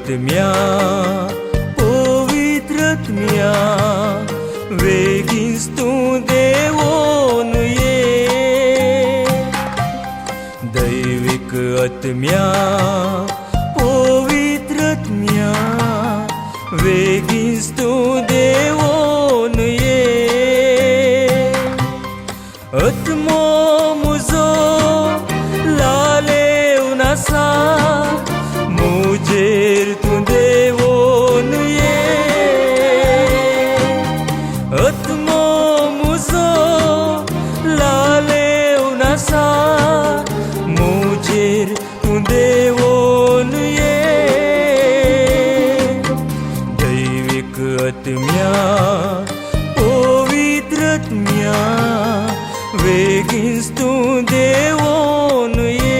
आत्म्या पवित्र आत्म्या वेगीच तूं देवोन ये दैविक आत्म्या पवित्र आत्म्या वेगीच तूं देवोन ये आत्मो म्हजो लालेवन आसा मुजेर तूं देवोन ये आत्मो म्हजो लालेवन आसा मुजेर तूं देवोन ये दैविक आत्म्या पवित्र आत्म्या वेगीच तूं देवोन ये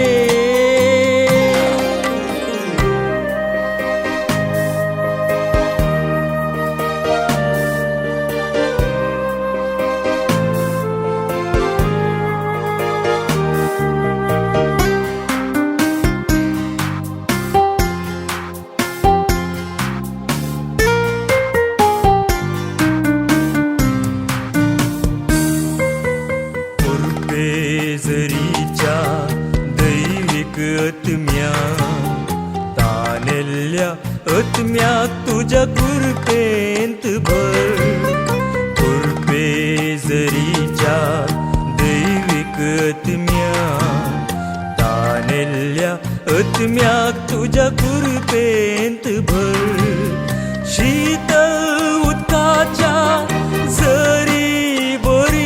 जरीच्या दैविक आत्म्या तानेल्ल्या आत्म्याक तुज्या कृपेंत भर कृपे जरीच्या दैविक आत्म्या तानेल्ल्या आत्म्याक तुज्या कृपेंत भर शीतल उदकाच्या जरी बरी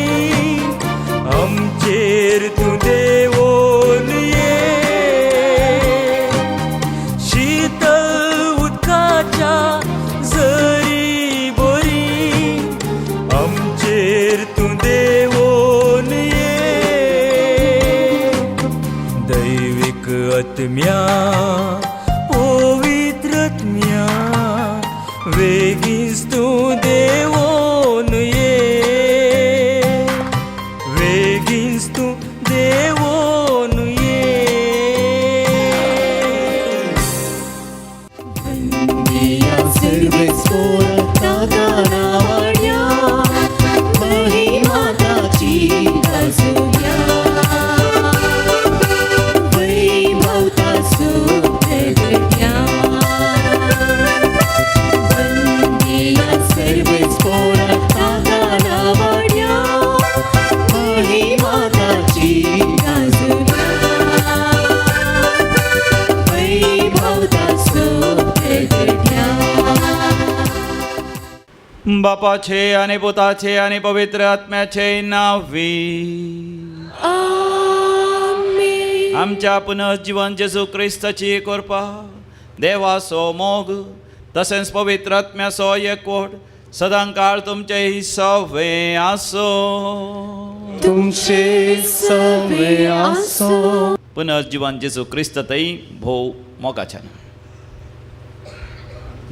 आमचेर तूं देवोन ये शीतल उदकाच्या जरी बरी आमचेर तूं देवोन ये दैविक आत्म्या पवित्र आत्म्या वेगीच तूं देवोन ये वेगीच तूं देवोन ये बापाचे आणि पुताचे आणि पवित्र आत्म्याचे नावी आमेन. आमच्या पुनर्जीवन जेजू क्रिस्ताची कृपा देवाचो मोग तसेच पवित्र आत्म्याचो एकवट सदांकाळ तुमचे सवे आसो तुमचे सवे आसो. पुनर्जीवन जेजू क्रिस्त तई भोव मोगाच्यान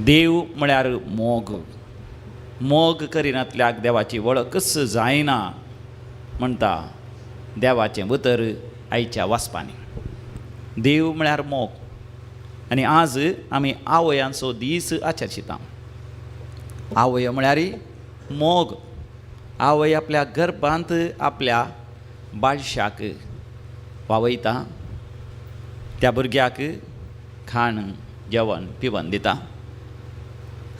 देव म्हळ्यार मोग मोग करिनातल्याक देवाची वळखच जायना म्हणटा देवाचें उतर आयच्या वाचपांनी देव म्हळ्यार मोग आनी आज आमी आवयांचो दीस आचरशिता आवय म्हळ्यार मोग आवय आपल्या गर्भांत आपल्या बाळशाक वावयता त्या भुरग्याक खाण जेवण पिवण दिता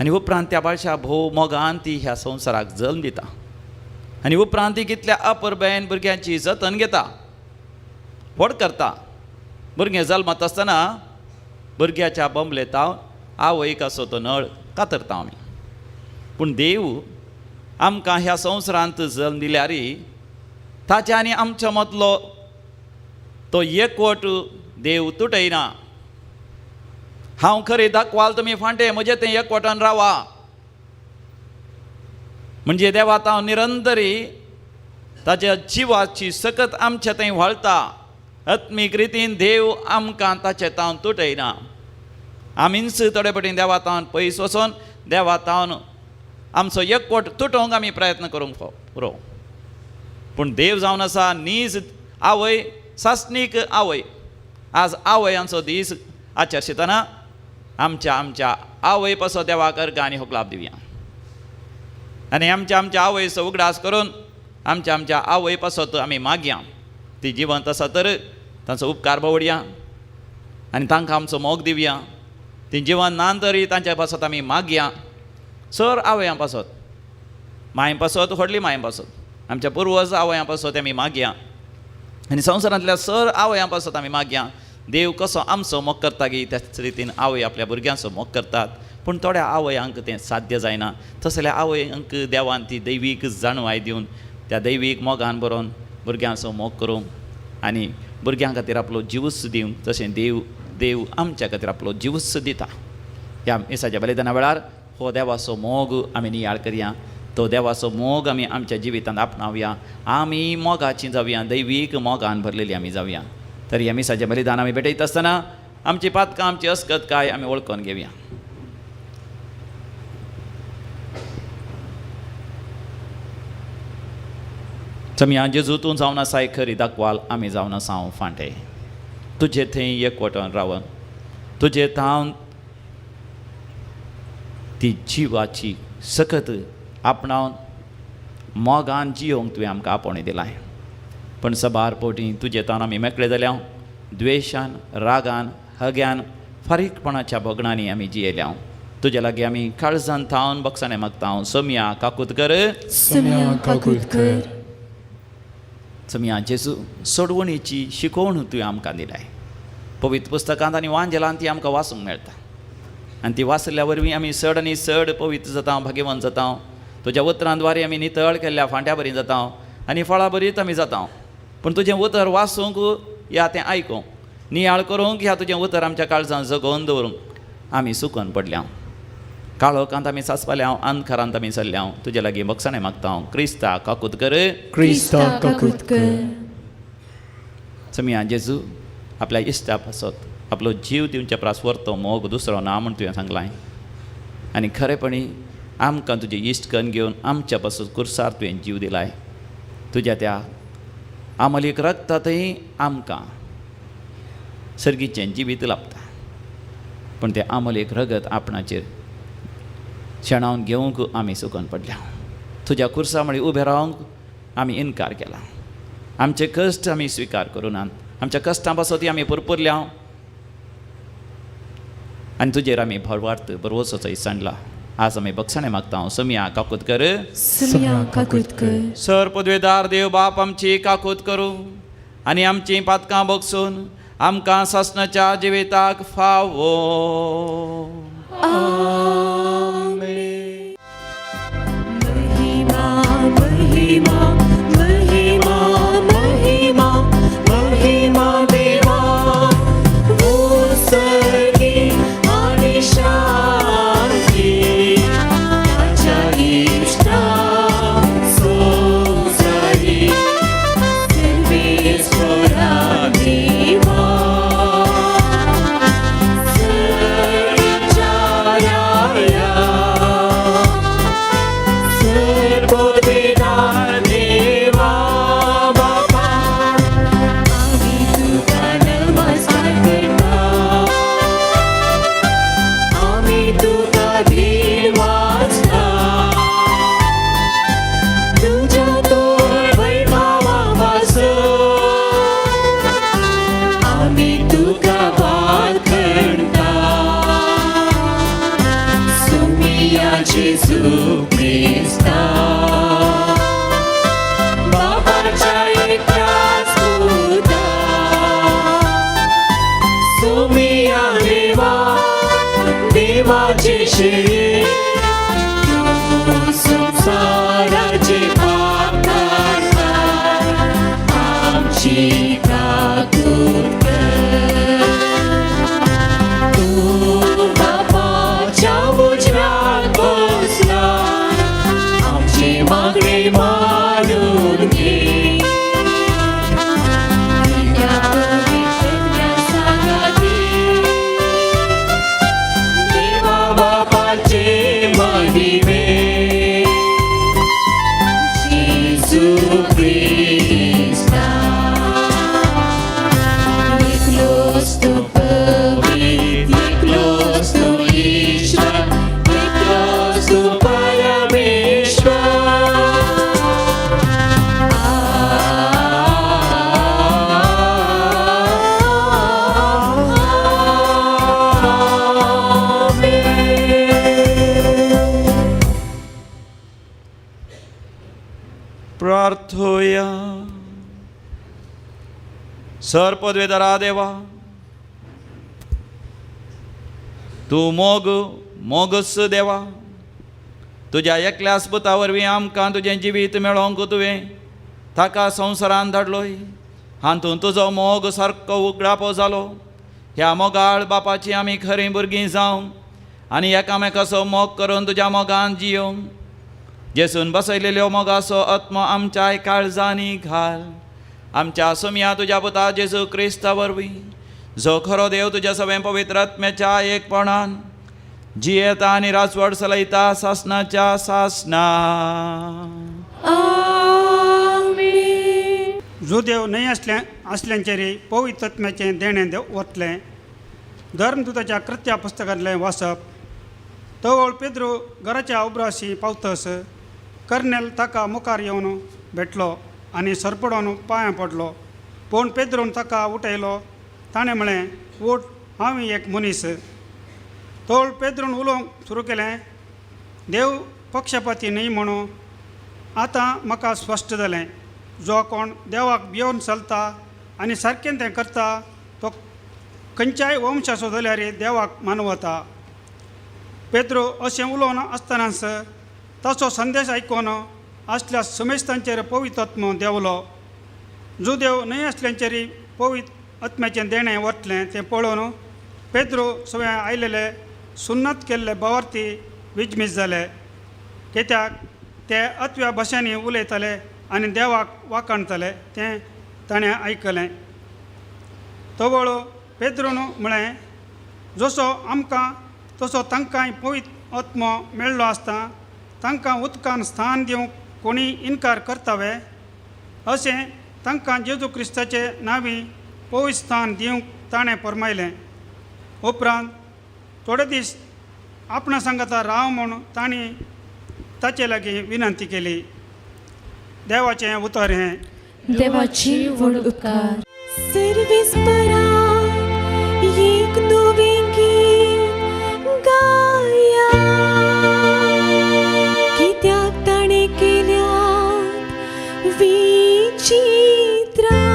आनी उपरांत त्या बाळशा भोव मोगान ती ह्या संवसाराक जल्म दिता आनी उपरांत ती कितल्या अपुरबायेन भुरग्यांची जतन घेता व्हड करता भुरगें जल्मात आसतना भुरग्याच्या बोंबलेतां आवयक असो तो नळ कातरता आमी पूण देव आमकां ह्या संवसारांत जल्म दिल्यार ताचे आनी आमच्या मदलो तो एकवट देव तुटयना हांव खरें दाखवाल तुमी फांटे म्हजें तें एकवटान रावा म्हणजे देवात हांव निरंतरी ताच्या जिवाची सकत आमच्या थंय व्हाळटा आत्मीक रितीन देव आमकां ताचे तावन तुटयना आमीच थोडे पटीन देवात हांव पयस वचोन देवात हांव आमचो एकवट तुटोवंक आमी प्रयत्न करूंक पुरो पूण देव जावन आसा नीज आवय सासणीक आवय आज आवयांचो दीस आचरशिताना आमच्या आवय पासो देवाक अर्घ आनी होकलाप दिवया आनी आमच्या आवयचो उगडास करून आमच्या आवय पासत आमी मागया ती जिवंत आसा तर तांचो उपकार भोवडया आनी तांकां आमचो मोग दिवया ती जिवन ना तरी तांच्या पासत आमी मागया सर आवयां पासत मांय पासत व्हडली मांय पासत आमच्या पुर्वज आवयां पासत आमी मागया आनी संवसारांतल्या सर आवयां पासत आमी मागया देव कसो आमचो मोग करता गी त्याच रितीन आवय आपल्या भुरग्यांचो मोग करतात पूण थोड्या आवयांक तें साध्य जायना तसल्या आवयांक देवान ती दैवीक जाणवाय दिवन त्या दैवीक मोगान बरोवन भुरग्यांचो मोग करूंक आनी भुरग्यां खातीर आपलो जिवूच दिवंक तशें देव आमच्या खातीर आपलो जिवूच दिता ह्या येसाच्या बलिदाना वेळार हो देवाचो मोग आमी नियाळ करया तो देवाचो मोग आमी आमच्या जिवितांत आपणावया आमी मोगाची जावया दैवीक मोगान भरलेली आमी जावया तर ह्या मिसाचें बलिदान आमी भेटयत आसतना आमची पातकां आमची अस्कत काय आमी वळखून घेवया समया जेजू तूं जावन आसाय खरी दाखवाल आमी जावन आसा हांव फांटे तुजे थंय एकवटान रावन तुजे थावन ती जिवाची सकत आपणावन मोगान जियोंक तुवें आमकां आपोवणें दिलाय पण सबार पोटी तुजे तान आमी मेकळे जाल्या द्वेशान रागान हग्यान फारीकपणाच्या भोगणांनी आमी जियेल्या तुजे लागीं आमी काळजान थावन बक्षाने मागता सोम्या काकूत कर सोम्या जेजू सोडवणीची शिकोवण तुवें आमकां दिलाय पवित्र पुस्तकांत आनी वांजेलांत ती आमकां वाचूंक मेळटा आनी ती वाचल्या वरवीं आमी चड आनी चड पवित्र जाता भाग्यवान जाता तुज्या उतरांद्वारे आमी नितळ केल्ल्या फांट्या बरी जाता आनी फळां बरीच आमी जाता पूण तुजें उतर वाचूंक या तें आयकूंक नियाळ करूंक ह्या तुजें उतर आमच्या काळजांत जगोवन दवरूंक आमी सुकून पडल्या काळोखांत आमी सांसपाल्या अंधकारांत आमी चल्ल्या तुजे लागीं बक्षाणे मागता क्रिस्ता काकूत कर समिया जेजू आपल्या इश्टा पासत आपलो जीव दिवच्या प्रासवरतो मोग दुसरो ना म्हूण तुवें सांगलाय आनी खरेपणी आमकां तुजे इश्ट कन्न घेवन आमच्या पासून कुर्सार तुवें जीव दिलाय तुज्या त्या आमलीक रगतांतय आमकां सर्गीचें जिवीत लाभता पूण तें आमलीक रगत आपणाचेर शेणावन घेवंक आमी सुकून पडल्या तुज्या कुर्सा मळी उबें रावंक आमी इन्कार केला आमचे कश्ट आमी स्विकार करुनात आमच्या कश्टां पासत आमी पुरपुरल्या आनी तुजेर आमी भरवार्थ बरोवचोचो सांडला आज आमी बक्षाणे मागता सोम्या काकूत कर सर पदवेदार देव बाप आमची काकूत करूं आनी आमची पातकां बगसून आमकां सासणाच्या जिविताक फावो महिमा महिमा महिमा महिमा महिमा देवा ओ सर्गी आणि शांती आच्या इष्टा सोसाई सर्वेश्वरा देवा Gesù Krista Babaच्या एकट्याच पुता सोमिया देवा देवाचे शेळी तू संसाराचे पाप काढता आमची काकूत कर तू बापाच्या उजव्यात बसला आमची मागणी मानून घे तुझ्या पवित्र संगाती देवा बापाचे महिमे जेजू ख्रिस्ता प्रार्थोया. सर पदवेदारा देवा, तूं मोगस देवा, तुज्या एकल्याच पुता वरवीं आमकां तुजें जिवीत मेळोंक तुवें ताका संवसारांत धाडलोय. हातूंत तुजो मोग सारको उगडापो जालो. ह्या मोगाळ बापाची आमी खरीं भुरगीं जावं आनी एकामेकाचो मोग करून तुज्या मोगान जियोंक. जेसून बसयलेल्यो मोगाचो आत्मो आमच्या काळजांनी घाल. आमच्या सुमया तुज्या पुता जेजू क्रिस्ता वरवीं, जो खरो देव तुज्या सगळें पवित्र आत्म्याच्या एकपणान जियेता आनी राजवट चलयता सासणाच्या सासणा. जो देव नाही असल्यांचेर पवित्र आत्म्याचें देणें वतलें. धर्मदूताच्या कृत्या पुस्तकांतलें वाचप. तवळ पेद्रो घराच्या उबराशी पावतस कर्नेल ताका मुखार येवन भेटलो आनी सरपडोन पांयां पडलो. पूण पेद्रोन ताका उठयलो. ताणें म्हळें, उठ, हांव एक मनीस. तवळ पेद्रोन उलोवंक सुरू केलें, देव पक्षपाती न्ही म्हणून आतां म्हाका स्पश्ट जालें. जो कोण देवाक भियोन चलता आनी सारकें तें करता तो खंयच्याय वंशाचो जाल्यार देवाक मानवता. पेद्रो अशें उलोवन आसतनाच ताचो संदेश आयकून असल्या समेस्तांचेर पवित्र आत्मो देंवलो. जो देव न्हय असल्यांचेर पवित्र आत्म्याचें देणें वतलें तें पळोवन पेद्रो सगळे आयलेले सुन्नत केल्ले बावार्थी विजमीत जाले. कित्याक ते अतव्या भाशांनी उलयताले आनी देवाक वाखाणताले तें ताणें आयकलें. तवळ पेद्रोन म्हळें, जसो आमकां तसो तांकांय पवित्र आत्मो मेळ्ळो आसता तांकां उदकान स्थान दिवंक कोणी इन्कार करतावे, अशें तांकां जेजू क्रिस्ताचे नांवी पवित्र स्थान दिवंक ताणें फरमायलें. उपरांत थोडे दीस आपणा सांगाता राव म्हूण तांणी ताचे लागीं विनंती केली. देवाचें उतर हें. देवाची व्हड उपकार. सर्वेस पराक एक नवें गीत गाया, कित्याक ताणें केल्यात विचित्रां.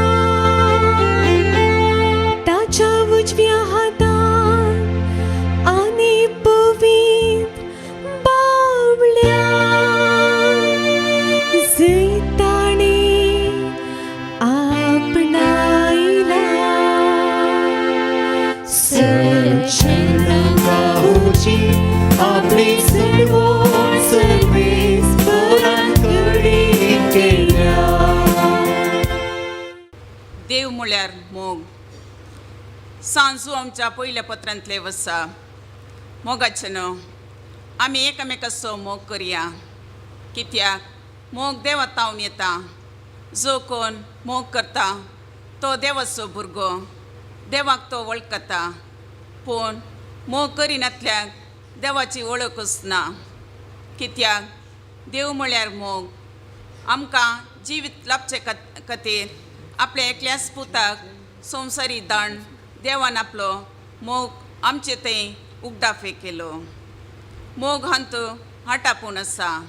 ताच्या उजव्या हातान आनी पवित्र बावल्या, जंय ताणें आपणायला. सच्चेंगाची आपली सर्वोच्च सर्वेस्परांकडे केल्या. देव म्हळ्यार मोग. सांजू आमच्या पयल्या पत्रांतले वसा. मोगाचे न्हू, आमी एकामेकाचो मोग करया. कित्याक मोग देवा तावन येता. जो कोण मोग करता तो देवाचो भुरगो, देवाक तो वळखता. पूण मोग करिनातल्याक देवाची वळखूच ना. कित्याक देव म्हळ्यार मोग. आमकां जिवीत लाभचे खातीर आपल्या एकल्याच पुताक संवसारी दान देवान आपलो मोग आमचे थंय उगडाफे केलो. मोग हांत हाटापून आसा.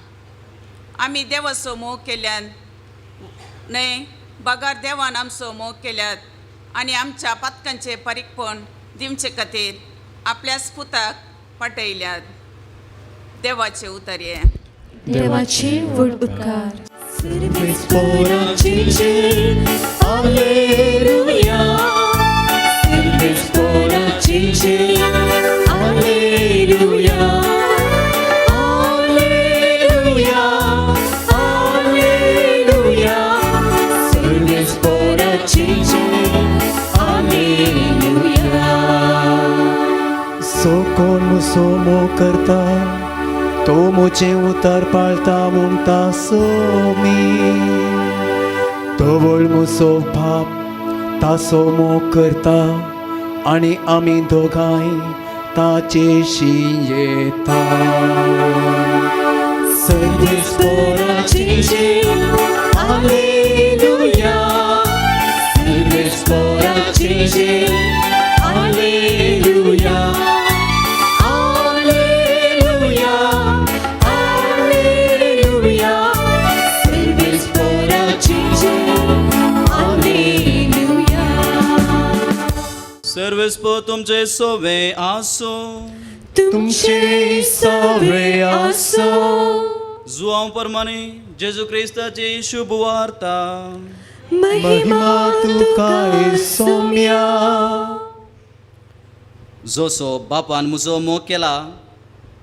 आमी देवाचो मोग केल्यान न्हय, बागार देवान आमचो मोग केल्यात आनी आमच्या पातकांचे पारीकपण दिवचे खातीर आपल्याच पुताक पाठयल्यात. देवाचे उतर हे. देवाची व्हड उपकार. सर्वेस्पराची जय, हालेलुया. सर्वेस्पराची जय, हालेलुया. Hallelujah, hallelujah. सर्वेस्पराची जय, हालेलुया. सो कोण मुसो मोग करता तो मोचे उतार पाळता म्हणटा सोमी. तवळ मुसो बाप तासो मोग करता आनी आमी दोगांय ताचेशी येता. सर्वेस्पराची जय, हालेलुया. सर्वेस्पराची जय, हालेलुया. Hallelujah, hallelujah. सर्वेस्पराची सर्वेस्प तुमचे सोवे आसो. तुमचे सवे आसो. जुआंव परमाणे जेजू क्रिस्ताची शुभ वार्ता. महिमा तुका सौम्या. जसो बापान म्हजो मोग केला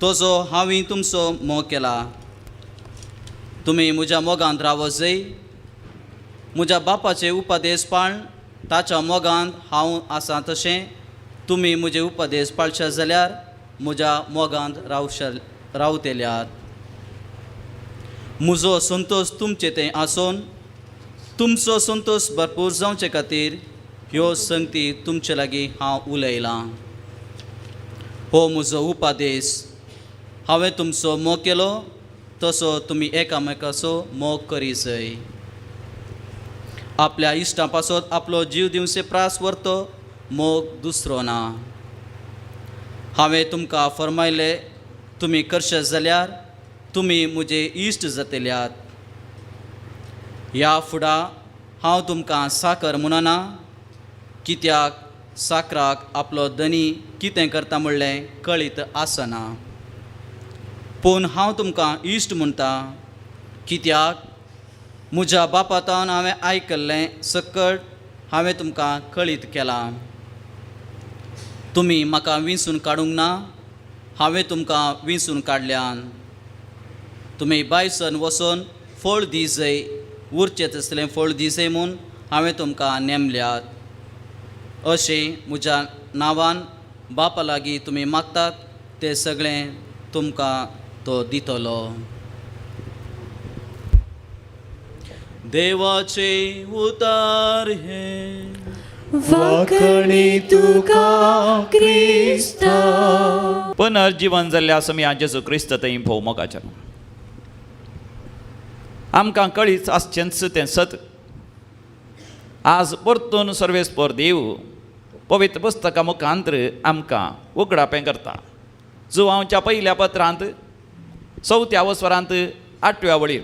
तसो हांवें तुमचो मोग केला. तुमी म्हज्या मोगांत रावो जय. म्हज्या बापाचे उपादेश पाळन ताच्या मोगांत हांव आसां तशें तुमी म्हजे उपादेश पाळचे जाल्यार म्हज्या मोगांत रावतेल्यात. म्हजो संतोश तुमचे तें आसून तुमचो संतोश भरपूर जावचे खातीर ह्यो संगती तुमचे लागीं हांव उलयलां. हो म्हजो उपादेश. हांवें तुमचो मोग केलो तसो तुमी एकामेकाचो मोग करीसय. आपल्या इश्टां पासत आपलो जीव दिवचे प्रास व्हरतो मोग दुसरो ना. हांवें तुमकां फरमायलें तुमी करशे जाल्यार तुमी म्हजे इश्ट जातल्यात. ह्या फुडां हांव तुमकां साकर म्हणना कित्याक साकराक आपलो धनी कितें करता म्हणलें कळीत आसना. पूण हांव तुमकां इश्ट म्हणटा कित्याक म्हज्या बापातान हांवें आयकल्लें सकट हांवें तुमकां कळीत केलां. तुमी म्हाका विंचून काडूंक ना, हांवें तुमकां विंचून काडल्यान. तुमी भायसन वचून फळ दिजय, उरचें तसलें फळ दिजय म्हूण हांवें तुमकां नेमल्यात. अशें म्हज्या नांवान बापा लागीं तुमी मागतात तें सगळें तुमकां तो दितलो. देवाचे उतार हे. वाकणी तुका क्रिस्ता. पुनर्जीवन जाल्ल्या समया जेजू क्रिस्त थंय भोव मोगाचें. आमकां कळीच आसचेंच तें सत. आज परतून सर्वेस्पर देव पवित्र पुस्तका मुखांतर आमकां उगडापें करता. जुआंवच्या पयल्या पत्रांत 4व्या वस्वरांत 8व्या वळीर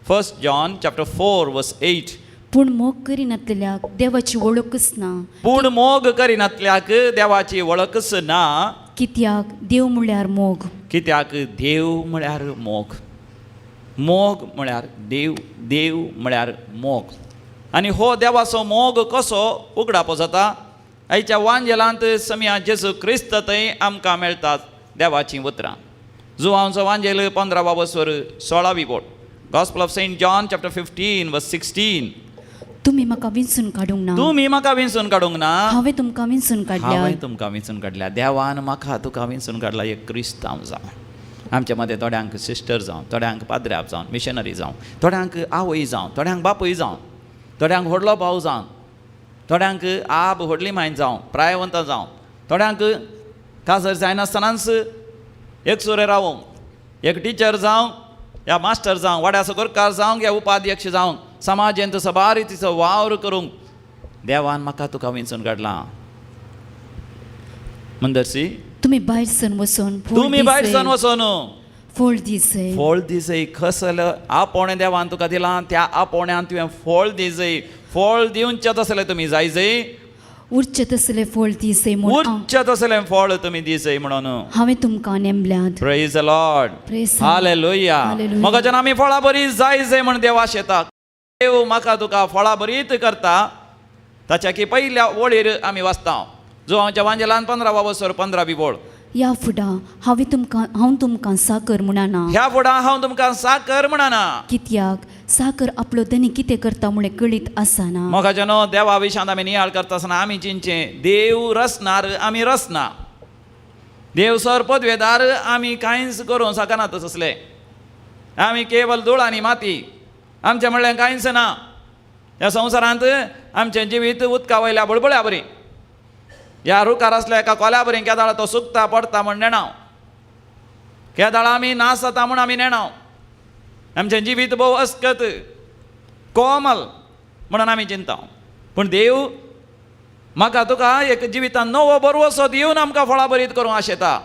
1 John chapter 4 verse 8. पूण मोग करिनातल्याक देवाची वळखच ना. पूण मोग करिनातल्याक देवाची वळखच ना. कित्याक देव म्हळ्यार मोग. कित्याक देव म्हळ्यार मोग. मोग म्हळ्यार देव, देव म्हळ्यार मोग. आनी हो देवाचो मोग कसो उगडापो जाता? आयच्या वांजेलांत समया जेजू क्रिस्त थंय आमकां मेळटात देवाचीं उतरां. जुआंवचो वांजेल 15वा वस्वर 16वी बोट. Gospel of St. John chapter 15 verse 16. तुमी म्हाका विंचून काडूंक ना. तुमी म्हाका विंचून काडूंक ना. हांवें तुमकां विंचून काडल्या. हांवें तुमकां विंचून काडल्या. देवान म्हाका तुका विंचून काडला. एक क्रिस्तांव जावन आमच्या मदें थोड्यांक सिस्टर जावं, थोड्यांक पाद्र्याप जावन, मिशनरी जावं, थोड्यांक आवय जावं, थोड्यांक बापूय जावं, थोड्यांक व्हडलो भाव जावं, थोड्यांक आप व्हडली मांय जावं, प्रायवंत जावं, थोड्यांक काजर जायनासतनाच एक सुरे रावूंक, एक टिचर जावं या मास्टर जावं, वाड्या सकरकार जावंक या उपाध्यक्ष जावंक, समाजेंत सबारितीचो वावर करूंक देवान म्हाका तुका विंचून काडला. म्हणदरसी तुमी भायर सर वचून तुमी भायर सर वचून फळ दिसय. फळ दिसय. कसलें आपोणें देवान तुका दिलां त्या आपोण्यान तुवें फळ दिसय. फळ दिवचें तसलें तुमी जायजय. उरचें तसलें फळ दिसय म्हूण उच्च तसलें फळ तुमी दिसय म्हणून हांवें तुमकां नेमल्यात. Praise the Lord. Praise the Lord. Hallelujah. Hallelujah. मगच्यान आमी फळां बरी जाय म्हण देवा शेता. देव म्हाका तुका फळां बरीत करता. ताच्या की पयल्या वळीर आमी वाचता. जुआंवच्या वांजेलांत 15वा वस्वर 15वी बोळ. ह्या फुडां हांव तुमकां साकर म्हणना. ह्या फुडां हांव तुमकां साकर म्हणना. कित्याक साकर आपलो धनी कितें करता म्हूण कळीत आसना. मोगाच्यान देवा विशांत आमी नियाळ करता आसतना आमी चिंतचें देव रचणार आमी रचना. देव सर पदवेदार आमी कांयच करूं शकना तसलें. आमी केवल धूळ आनी माती. आमचें म्हणलें कांयच ना. ह्या संवसारांत आमचें जिवीत उदका वयल्या बळबळ्या बरी. ह्या रुखार आसल्या एका कोल्या बरी केदाळ तो सुकता पडटा म्हण नेणाव. केदाळ आमी नाश जाता म्हूण आमी नेणाव. आमचें जिवीत भोव अस्कत कोमल म्हणून आमी चिंता. पूण देव म्हाका तुका एक जिवितांत नवो बरवसो दिवन आमकां फळां बरीत करूंक आशेता.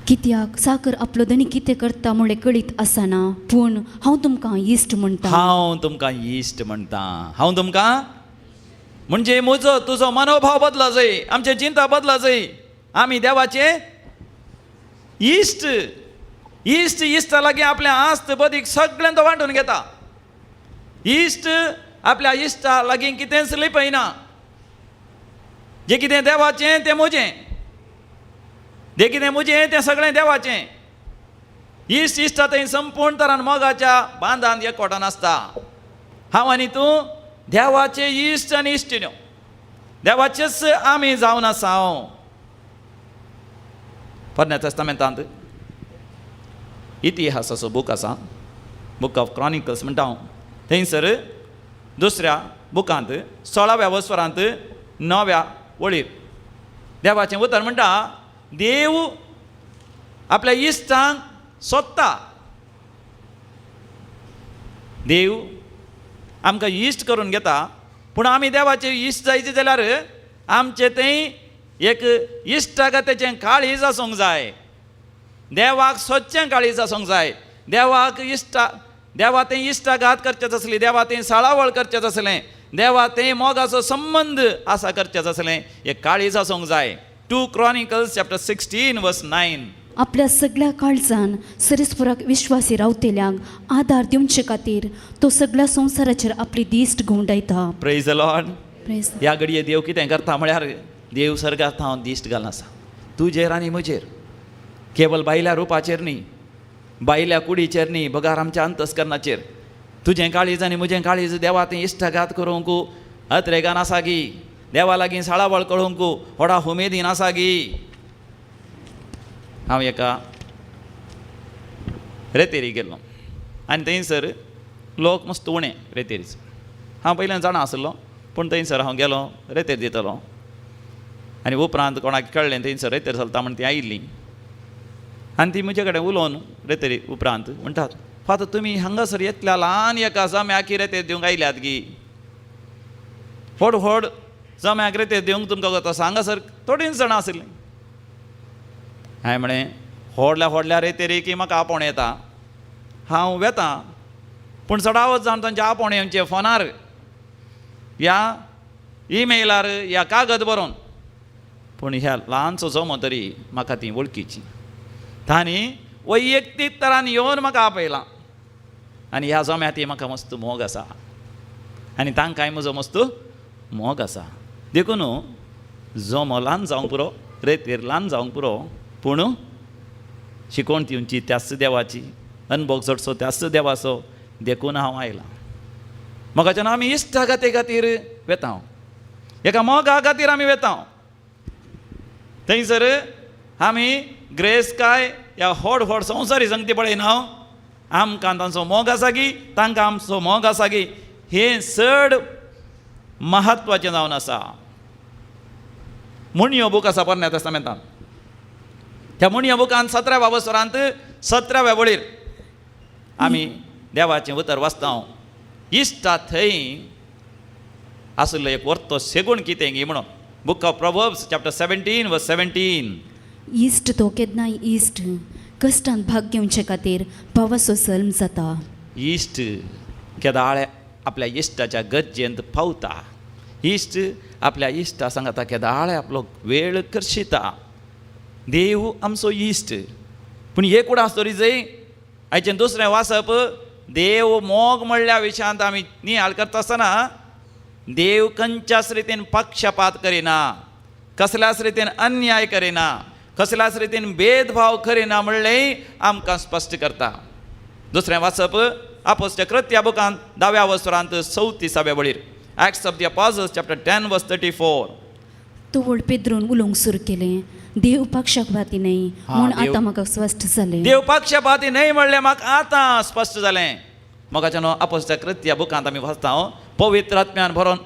कित्याक साकर आपलो धनी कितें करता म्हळें कळीत आसना, पूण हांव तुमकां इश्ट म्हणटा. हांव तुमकां इश्ट म्हणटा. हांव तुमकां म्हणजे म्हजो तुजो मनोभाव बदला जाय, आमची चिंता बदला जाय. आमी देवाचे इश्ट. इश्ट इश्टा लागीं आपलें आस्त बदीक सगळें तो वांटून घेता. इश्ट आपल्या इश्टा लागीं कितेंच लिपयना. जें कितें देवाचें तें म्हजें, जें कितें म्हजें तें सगळें देवाचें. इश्ट इश्टा थंय संपूर्ण तरान मोगाच्या बांदान एकवटान आसता. हांव आनी तूं देवाचे इश्ट आनी इश्टिण्यो, देवाचेच आमी जावन आसा. पोरण्या तेस्तामेंतांत इतिहासाचो बूक आसा, बूक ऑफ क्रॉनिकल्स म्हणटा हांव. थंयसर दुसऱ्या बुकांत 16व्या वस्वरांत 9व्या वळीर देवाचें उतर म्हणटा, देव आपल्या इश्टांक सोदता. देव आमकां इश्ट करून घेता, पूण आमी देवाचे इश्ट जायचे जाल्यार आमचें थंय एक इश्टागतेचें काळीज आसूंक जाय. देवाक सदचें काळीज आसूंक जाय. देवाक देवा तें इश्टाघात करचेच आसली, देवा तें साळावळ करचेच आसलें, देवा तें मोगाचो संबंध आसा करचेच आसलें, हें काळीज आसूंक जाय. 2 Chronicles chapter 16 verse 9. आपल्या सगळ्या काळजान सरीसपुराक विश्वासी रावतेल्यांक आदार दिवचे खातीर तो सगळ्या संवसाराचेर आपली दिश्ट घुंवडायता. Praise the lord. प्रेज. ह्या घडये देव कितें करता म्हळ्यार देव सर्गांत हांव दिश्ट घालून आसा तुजेर आनी म्हजेर. केवळ बायल्या रुपाचेर न्ही, बायल्या कुडीचेर न्ही, बगार आमच्या अंतस्करणाचेर. तुजें काळीज आनी म्हजें काळीज देवा तें इश्टाघात करूंक अत्रेगान आसा गी, देवा लागीं साळावळ करूंक व्हडा उमेदीन आसा गी. हांव एका रेतेरी गेल्लो आनी थंयसर लोक मस्त उणे रेतेरीचो. हांव पयल्यान जाणा आसलो, पूण थंयसर हांव गेलो रेतेर दितलो आनी उपरांत कोणाक कळ्ळें थंयसर रेतेर चलता म्हण ती आयिल्ली आनी ती म्हजे कडेन उलोवन रेतेरी उपरांत म्हणटात, फातर तुमी हांगासर येतल्या ल्हान एका जम्याक रेतेर दिवंक आयल्यात गी. व्हड व्हड जम्याक रेतेर दिवंक तुमकां वता हांगासर थोडींच जाणां आसलीं. हांवें म्हळें व्हडल्या व्हडल्या रेतेरीक म्हाका आपोवण येता, हांव वेतां, पूण चडावत जावन तांच्या आपोवण्यांचे फोनार या ईमेलार या कागद बरोवन, पूण ह्या ल्हानसो जमो तरी म्हाका ती वळखीची. तांणी वैयक्तीक तरान येवन म्हाका आपयलां आनी ह्या जम्या ती म्हाका मस्त मोग आसा आनी तांकांय म्हजो मस्त मोग आसा. देखून जमो ल्हान जावंक पुरो, रेतेर ल्हान जावंक पुरो, पूण शिकोवण तिवंची त्याच देवाची, अनुभव चडसो त्याच देवाचो. देखून हांव आयलां. मोगाच्यान आमी इश्टागते खातीर वेता, एका मोगा खातीर आमी वेता. थंयसर आमी ग्रेस काय ह्या व्हड व्हड संवसारी संगती पळयना. आमकां तांचो मोग आसा गी, तांकां आमचो मोग आसा गी, हें चड म्हत्वाचें जावन आसा. मुणयो बूक आसा पोरण्या तेस्तामेंतांत. त्या मुणया बुकांत 17व्या वस्वरांत 17व्या वळीर आमी देवाचें उतर वाचता. इश्टा थंय आसलो एक वर्तो सेगूण कितें गी म्हणून. Book of proverbs chapter 17 verse 17. इश्ट तो केन्नाय इश्ट कश्टांत भाग घेवचे खातीर भावाचो सल्म जाता. इश्ट केदाळे आपल्या इश्टाच्या गरजेंत पावता. इश्ट आपल्या इश्टा सांगता केदाळे आपलो वेळ करशिता. देव आमचो इश्ट. पूण एक उडास तरी जंय हाचें दुसरें वाचप, देव मोग म्हणल्या विशयांत आमी नियाळ करता आसतना देव खंयच्याच रितीन पक्षपात करिना, कसल्याच रितीन अन्याय करिना, कसल्याच रितीन भेदभाव करिना म्हणलें आमकां स्पश्ट करता. दुसरें वाचप आपोस्टल कृत्या बुकांत 10व्या वस्वरांत 34व्या वळीर. Acts of the Apostles chapter 10 verse 34. तो व्हड पेद्रोन उलोवंक सुरू केलें, देव पक्षपाती न्हय म्हूण आतां म्हाका स्पश्ट जालें. देव पक्षपाती न्हय म्हणलें म्हाका आतां स्पश्ट जालें. मोगाच्यान आपोस्टल कृत्या बुकांत आमी वाचता, पवित्र आत्म्यान भरोवन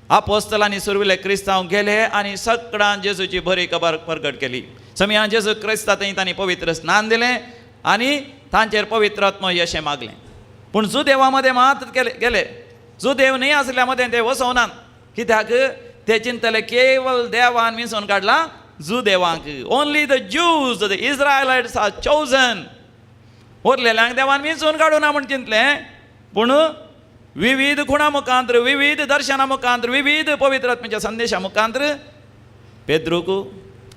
आपोस्तलांनी सुरविल्ले क्रिस्तांव गेले आनी सगळ्यांक जेजूची बरी खबर प्रगट केली. समयां जेजू क्रिस्ता थंय तांणी पवित्र स्नान दिलें आनी तांचेर पवित्र आत्मा यशें मागलें. पूण जुदेवा मदें मात गेले, जुदेव न्हय आसल्या मदें ते वसोवनात. कित्याक ते चिंतले केवळ देवान विंचून काडला, देवांक ओन्ली द ज्यूज द इस्रायलाइट्स आर चोजन. उरलेल्यांक देवान विंचून काडूना म्हण चिंतलें, पूण विविध खुणा मुखांतर, विविध दर्शना मुखांतर, विविध पवित्र आत्म्याच्या संदेशा मुखांतर पेद्रूक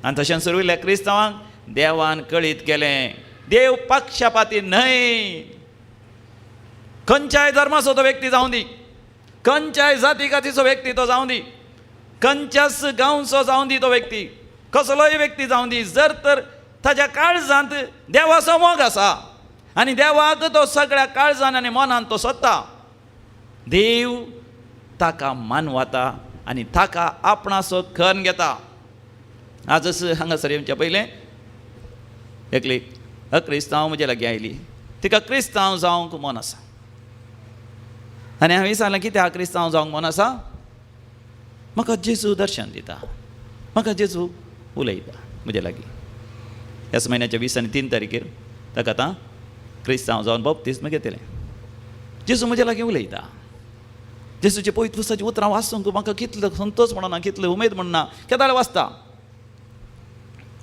आनी तशेंच उरलेल्या क्रिस्तांवांक देवान कळीत केलें. देव पक्षपाती न्हय. खंयच्याय धर्माचो तो व्यक्ती जावं दी, खंयच्याय जाती कातीचो व्यक्ती तो जावं दी, खंयच्याच गांवचो जावं दी तो व्यक्ती, कसलोय व्यक्ती जावं दी, जर तर ताच्या काळजांत देवाचो मोग आसा आनी देवाक तो सगळ्या काळजान आनी मनान तो सोदता, देव ताका मानवता आनी ताका आपणाचो खण घेता. आजच हांगासर येवच्या पयलें एकली अक्रिस्तांव म्हजे लागीं आयली. तिका क्रिस्तांव जावंक मन आसा आनी हांवें सांगलें कित्याक क्रिस्तांव जावंक मन आसा? म्हाका जेजू दर्शन दिता, म्हाका जेजू उलयता म्हजे लागीं. ह्याच म्हयन्याच्या 20 आनी 3 तारखेर ताका आतां क्रिस्तांव जावन बपतिस्म घेतलें. जेजू म्हजे लागीं उलयता. जेजूचे पवित्र पुस्तकाची उतरां वाचूंक म्हाका कितलो संतोश म्हणना, कितलो उमेद म्हणना. केदाळ वाचता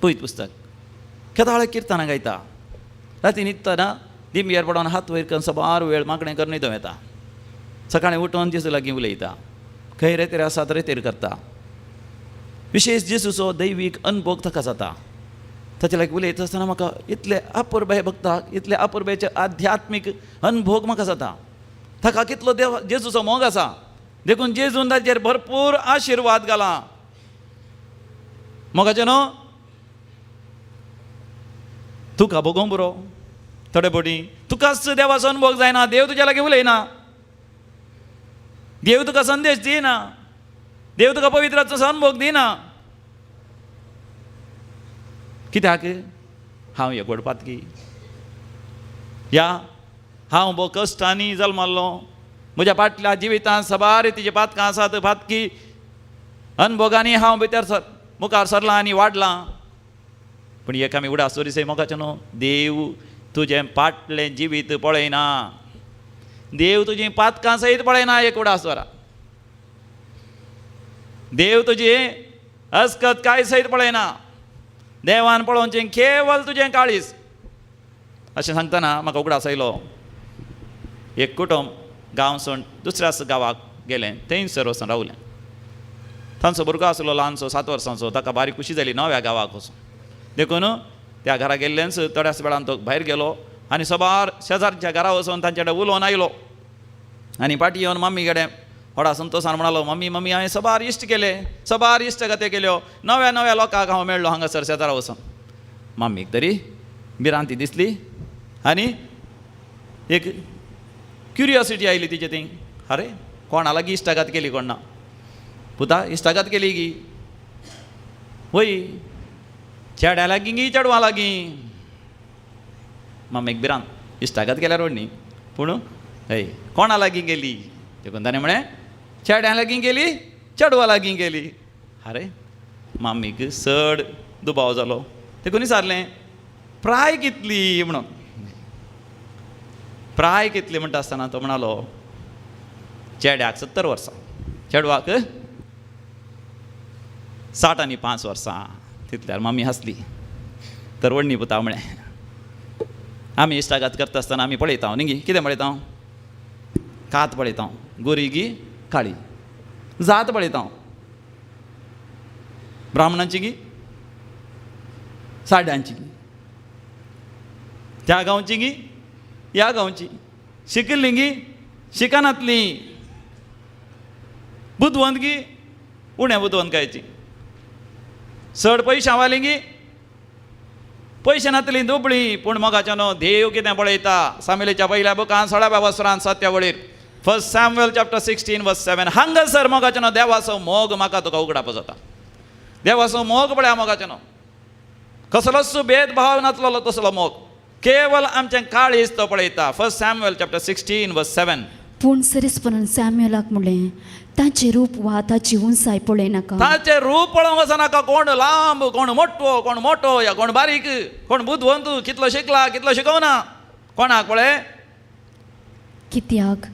पवित्र पुस्तक, केदाळ किर्तनां गायता, राती न्हिदतना दिमयार पडोवन हात वयर करून सबार वेळ मागणें करून न्हिदूं येता. सकाळीं उठोन जेजू लागीं उलयता, खंय रेतेर आसा तर रेतेर करता. विशेश जेजूचो दैवीक अनुभव ताका जाता. ताचे लागीं उलयता आसतना म्हाका इतले अपुर्बाय भक्ताक, इतले अपुर्बायचे आध्यात्मीक अनुभव म्हाका जाता. ताका कितलो देव जेजूचो मोग आसा, देखून जेजून ताचेर भरपूर आशिर्वाद घाला. मोगाचे न्हू, तुका भोगोंक बरो थोडे बडी तुकाच देवाचो अनुभव जायना. देव तुज्या लागीं उलयना, देव तुका संदेश दिना, देव तुका पवित्राचो अनुभव दिना. कित्याक? हांव एकवट पातकी, हांव भोव कश्टांनी जल्माल्लो, म्हज्या फाटल्या जिवितांत सबार रितीची पातकां आसात, फातकी अनुभवांनी हांव भितर मुखार सरलां आनी वाडलां. पूण एक आमी उडासोरी सै मोगाचें न्हू, देव तुजें फाटलें जिवीत पळयना, देव तुजीं पातकां सयत पळयना. एक उडासोरा देव तुजी अस्कत कांय सयत पळयना. देवान पळोवचें केवल तुजें काळीज. अशें सांगतना म्हाका उगडास आयलो. एक कुटुंब गांवसून दुसऱ्याच गांवाक गेलें, थंयसर वचून रावलें. तांचो भुरगो आसलो ल्हानसो 7 वर्सांचो, ताका बारीक खुशी जाली नव्या गांवाक वचून. देखून त्या घरा गेल्ल्यानच थोड्याच वेळान तो भायर गेलो आनी सबार शेजारच्या घरा वचून तांचे कडेन उलोवन आयलो. आनी फाटीं येवन मम्मी कडेन व्हडा संतोशान म्हणालो, मम्मी मम्मी हांवें सबार इश्ट केले, सबार इश्ट गते केल्यो, नव्या नव्या लोकांक हांव मेळ्ळो हांगासर शेजारा वचून. मम्मीक तरी भिरांती दिसली आनी एक क्युरियोसिटी आयली तिचे थंय. अरे कोणा लागीं इश्टागत केली कोण ना? पुता इश्टागत केली गी? वय चेड्या लागीं गी चेडवां लागीं? मम्मीक भिरांत, इश्टागत केल्यार व्हडली, पूण हय कोणा लागीं गेली? देखून ताणें म्हळें चेड्या लागीं गेली, चेडवा लागीं गेली. अरे मम्मीक चड दुबाव जालो. देखून विचारलें प्राय कितली म्हणून. प्राय कितली म्हणटा आसतना तो म्हणालो चेड्याक 70 वर्सां, चेडवाक 65 वर्सां. तितल्यार मम्मी हसली. तर व्हडणी पुता म्हळें आमी इश्टागत करता आसतना आमी पळयता न्ही गी, कितें पळयता? कात पळयता, गोरी गी काळी, जात पळयता, ब्राह्मणांची गी, साड्यांची गी, त्या गांवची गी, ह्या गांवची, शिकिल्ली गी, शिकनातली, बुदवंत गी, उण्या बुदवंतकायची, चड पयशांवाली गी, पयशे नातली दुबळी. पूण मोगाचें न्हू, देव कितें पळयता? सामुएलाच्या पयल्या बुकान 16व्या वसरांत 7 वळेर 1 सॅम्युएल चॅप्टर 16 वर्स 7 हांगासर मोगाचें न्हू देवाचो मोग म्हाका तुका उगडावपाक जाता. देवाचो मोग पळया मोगाचें न्हू, कसलोच भेदभाव नासलो तसलो मोग, केवल आमचें काळीज तो पळयता. 1 सॅम्युएल चॅप्टर 16 वर्स 7. पूण सरीसपणान सॅम्युएलाक म्हणलें ताचें रूप वा ताची उंचाय पळय नाका. ताचें रूप पळोवंक वचनाका. कोण लांब, कोण मोठो या कोण बारीक, कोण बुदवंत, कितलो शिकला कितलो शिकवना, कोणाक पळय. कित्याक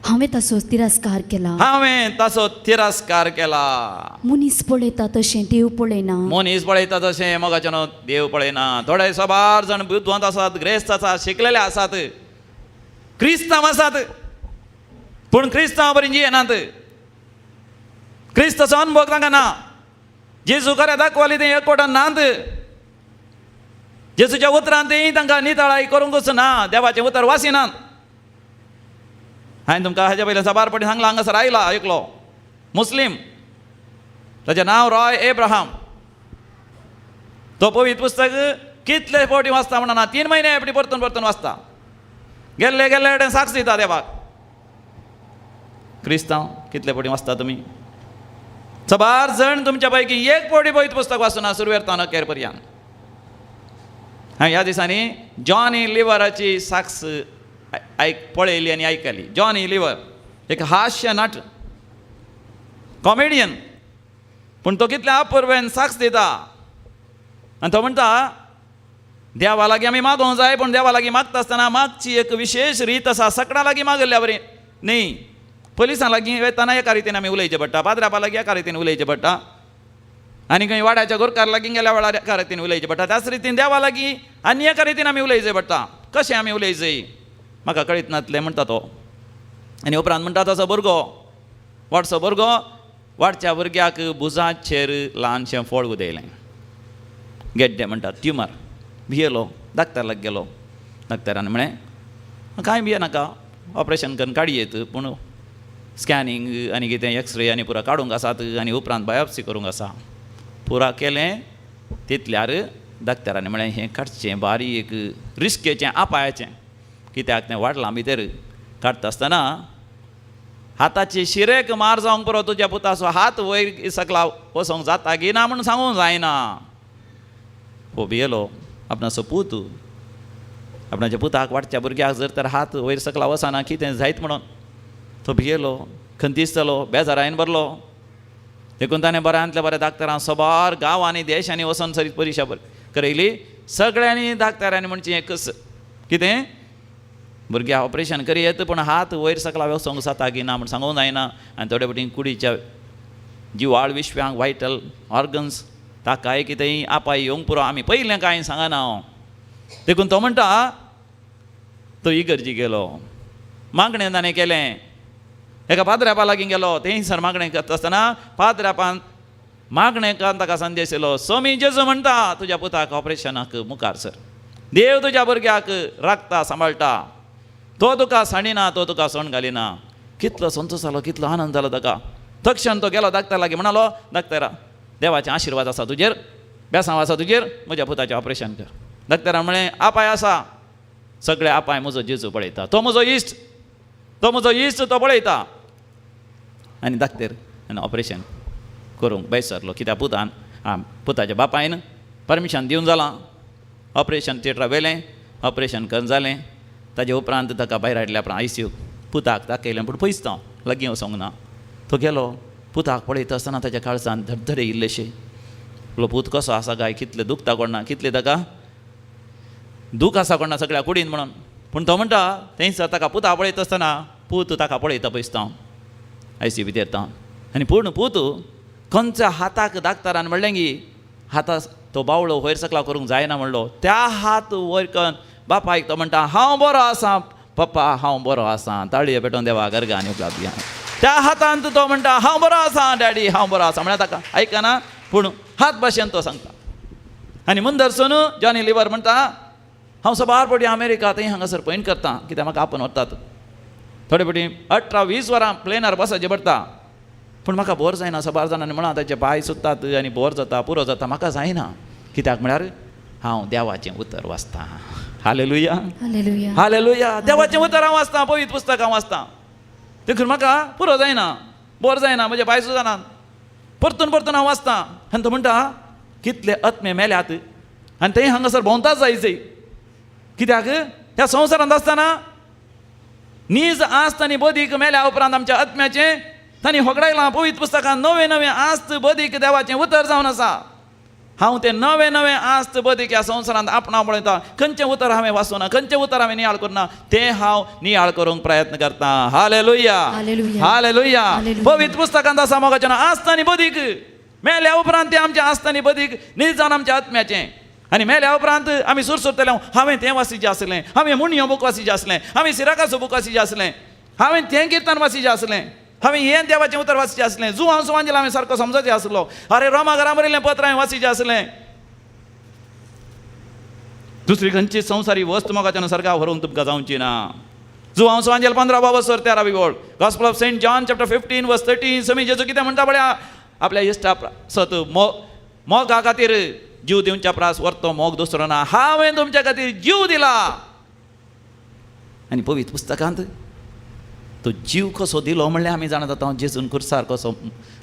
हांवें ताचो तिरस्कार केला. हांवें ताचो तिरस्कार केला. मनीस पळयता तशें देव पळयना. मनीस पळयता तशें मोगाचें देव पळयना. थोडे सबार जाण बुद्धवंत आसात, ग्रेस्त आसात, शिकलेले आसात, क्रिस्तांव आसात, पूण क्रिस्तांव बरी जियेनात. क्रिस्ताचो अनुभव तांकां ना. जेजू खरें दाखयली तें एकवटान नात. जेजूच्या उतरांत तेंय तांकां नितळाई करूंकच ना. देवाचें उतर वासिनात. हांवें तुमकां हाच्या पयलीं सबार पटी सांगलां, हांगासर आयला एकलो मुस्लीम, ताचें नांव रॉय एब्राहाम. तो पवित्र पुस्तक कितले फावटी वाचता म्हणना, 3 म्हयने फावटी परतून परतून वाचता. गेल्ले गेल्ले साक्ष दिता देवाक. क्रिस्तांव कितले फावटी वाचता तुमी? सबार जण तुमच्या पैकी एक फावटी पवित्र पुस्तक वाचूना सुरवेरतान अखेर पर्यंत. हांवें ह्या दिसांनी जॉनी लिव्हराची साक्ष पळयली आनी आयकली. जॉनी लिव्हर एक हास्य नट, कॉमेडियन, पूण तो कितल्या अपुर्वेन साक्ष दिता. आनी तो म्हणटा देवा लागीं आमी मागोवंक जाय, पूण देवा लागीं मागता आसतना मागची एक विशेष रीत आसा. सकाळा लागीं मागल्या बरें न्ही. पुलिसां लागीं वयताना एका रितीन आमी उलयचें पडटा, पाद्रापा लागीं एका रितीन उलयचें पडटा, आनी खंय वाड्याच्या गोरकार लागीं गेल्या वेळार एका रितीन उलयचें पडटा. त्याच रितीन देवा लागीं आनी एका रितीन आमी उलयचें पडटा. कशें आमी उलयचें म्हाका कळीत नातलें म्हणटा तो. आनी उपरांत म्हणटा तसो भुरगो, व्हडसो भुरगो वाडच्या भुरग्याक भुजाचेर ल्हानशें फळ उदयलें. गेड्डे म्हणटा, ट्युमर. भियेलो, दाक्तर लागीं गेलो. दाक्तरान म्हळें कांय भिये नाका, ऑपरेशन करून काडयेत, पूण स्कॅनिंग आनी कितें एक्सरे आनी पुरा काडूंक आसात, आनी उपरांत बायोप्सी करूंक आसा. पुरा केलें. तितल्यार दाक्तरान म्हळें हें काडचें बारीक रिस्केचें, आपायाचें. कित्याक तें वाडलां भितर. काडटा आसतना हाताची शिरेक मार जावंक पुरो तुज्या पुताचो हात वयर सकला वसोंक जाता की ना म्हूण सांगूंक जायना. हो भियेलो. आपणाचो पूत, आपणाच्या पुताक वाडच्या भुरग्याक जर तर हात वयर सकला वचना कितें जायत म्हणून तो भियेलो, खंतिस्तलो, बेजारायन भरलो. देखून ताणें बऱ्यांतल्या बऱ्या दाक्तरां सबार गांवांनी देशांनी वचून सरीत परिक्षा करयली. सगळ्यांनी दाक्तरांनी म्हणचें एकच कितें, भुरग्याक ऑपरेशन करीत पूण हात वयर सकला वचोंक जाता की ना म्हूण सांगूंक जायना. आनी थोडे फावटी कुडीच्या जिवाळ विश्व्यांक वायटल ऑर्गन्स ताकाय कितेंय आपाय येवंक पुरो आमी पयलें कांय सांगना हांव. देखून तो म्हणटा तो इगर्जी गेलो, मागणें ताणें केलें. एका पाद्रापा लागीं गेलो. थंयसर मागणें करता आसतना पाद्रापान मागणें करून ताका संदेश दिलो, स्वामी जेजू म्हणटा तुज्या पुताक ऑपरेशनाक मुखार सर. देव तुज्या भुरग्याक राखता, सांबाळटा. तो तुका साणिना, तो तुका सोण घालिना. कितलो संतोश जालो, कितलो आनंद जालो ताका. तक्षण तो गेलो दाक्तर लागीं म्हणालो, दाक्तरा देवाचे आशिर्वाद आसा तुजेर, बेसांव आसा तुजेर, म्हज्या पुताचें ऑपरेशन कर. दाक्तरान म्हळें आपाय आसा, सगळे आपाय म्हजो जेजू पळयता, तो म्हजो इश्ट, तो म्हजो इश्ट तो पळयता. आनी दाक्तर आनी ऑपरेशन करूंक बेसरलो. कित्याक पुताच्या बापायन परमिशन दिवन जालां. ऑपरेशन थिएटरा व्हेलें, ऑपरेशन करून जालें. ताजे उपरांत ताका भायर हाडल्या उपरांत ICU पुताक दाखयलें, पूण पयसतां लागीं वचोंक ना. तो गेलो. पुताक पळयता आसतना ताच्या काळजांत धडधडे इल्लेशे. आपलो पूत कसो आसा काय, कितलें दुखता कोणा, कितलें ताका दूख आसा कोणा सगळ्या कुडीन म्हणून. पूण तो म्हणटा थंयसर ताका पुता पळयता आसतना पूत ताका पळयता पयसतां ICU भितर तां. आनी पूण पूत खंयच्या हाताक दाक्तरान म्हणलें की हाता तो बावळो वयर सकला करूंक जायना म्हणलो. त्या हात वयर करून बापायक तो म्हणटा हांव बरो आसां पप्पा, हांव बरो आसां. ताळयो पेटोवन देवा गरगांनी उपलाबी. त्या हातांत तो म्हणटा हांव बरो आसां डॅडी, हांव बरो आसां. म्हळ्यार ताका आयकना, पूण हात भाशेन तो सांगता. आनी मुंदरसून जॉनी लिव्हर म्हणटा हांव सबार फावटी अमेरिका थंय हांगासर पयन करता, कित्याक म्हाका आपोवन व्हरतात. थोडे फावटी 18-20 वरां प्लेनार बसचें पडटा. पूण म्हाका बोर जायना. सबार जाणांनी म्हणा ताचे पांय सुत्तात आनी बोर जाता, पुरो जाता. म्हाका जायना. कित्याक म्हळ्यार हांव देवाचें उतर वाचतां. Hallelujah, hallelujah, hallelujah. देवाचें उतर हांव वाचतां, पवित्र पुस्तक हांव वाचतां. देखून म्हाका पुरो जायना, बोर जायना, म्हजे पांय सुजानात. परतून परतून हांव वाचतां. आनी तो म्हणटा कितले आत्मे मेल्यात आनी थंय हांगासर भोंवताच जायचें. कित्याक ह्या संवसारांत आसतना नीज आस्त आनी बदीक मेल्या उपरांत आमच्या आत्म्याचें तांणी होगडायलां. पवित्र पुस्तकांत नवे नवे आस्त बदीक देवाचें उतर जावन आसा. हांव तें नवें नवें आस्त बदीक ह्या संवसारांत आपणा पळयता. खंयचें उतर हांवें वाचूना, खंयचें उतर हांवें नियाळ करना, तें हांव नियाळ करूंक प्रयत्न करता. Hallelujah, hallelujah. हालेलुया. हालेलुया. पवित्र पुस्तकांत आसा मोगाचें आस्त आनी बदीक. मेल्या उपरांत तें आमचें आस्त आनी बदीक निजान आमच्या आत्म्याचें. आनी मेल्या उपरांत आमी सुरसुरतले हांवें तें वाचिचें आसलें, हांवें मुणयो बूक वाचिचें आसलें, हांवें सिराकाचो बूक वाचिचें आसलें, हांवें तें किर्तन वाचिचें आसलें, हांवें हें देवाचें उतर वाचिचें आसलें, जुवांव सुवांजेल हांवें सारको समजचें आसलो, अरे रोमा घरा बरयल्लें पत्र हांवें वाचिचें आसलें. दुसरी खंयची संवसारी वस्त मोगाच्यान सर्गा व्हरूंक तुमकां जावची ना. जुवांव सुवांजेल 15 वोळ. Gospel of Saint John chapter 15:13. समी जेजू कितें म्हणटा पळया, आपल्या इश्टा सत मोगा खातीर जीव दिवच्या प्रास व्हरतो मोग दुसरो ना. हांवें तुमच्या खातीर जीव दिला. आनी पवित्र पुस्तकांत तो जीव कसो दिलो म्हणल्यार आमी जाणा जाता जेजून खुर्सार कसो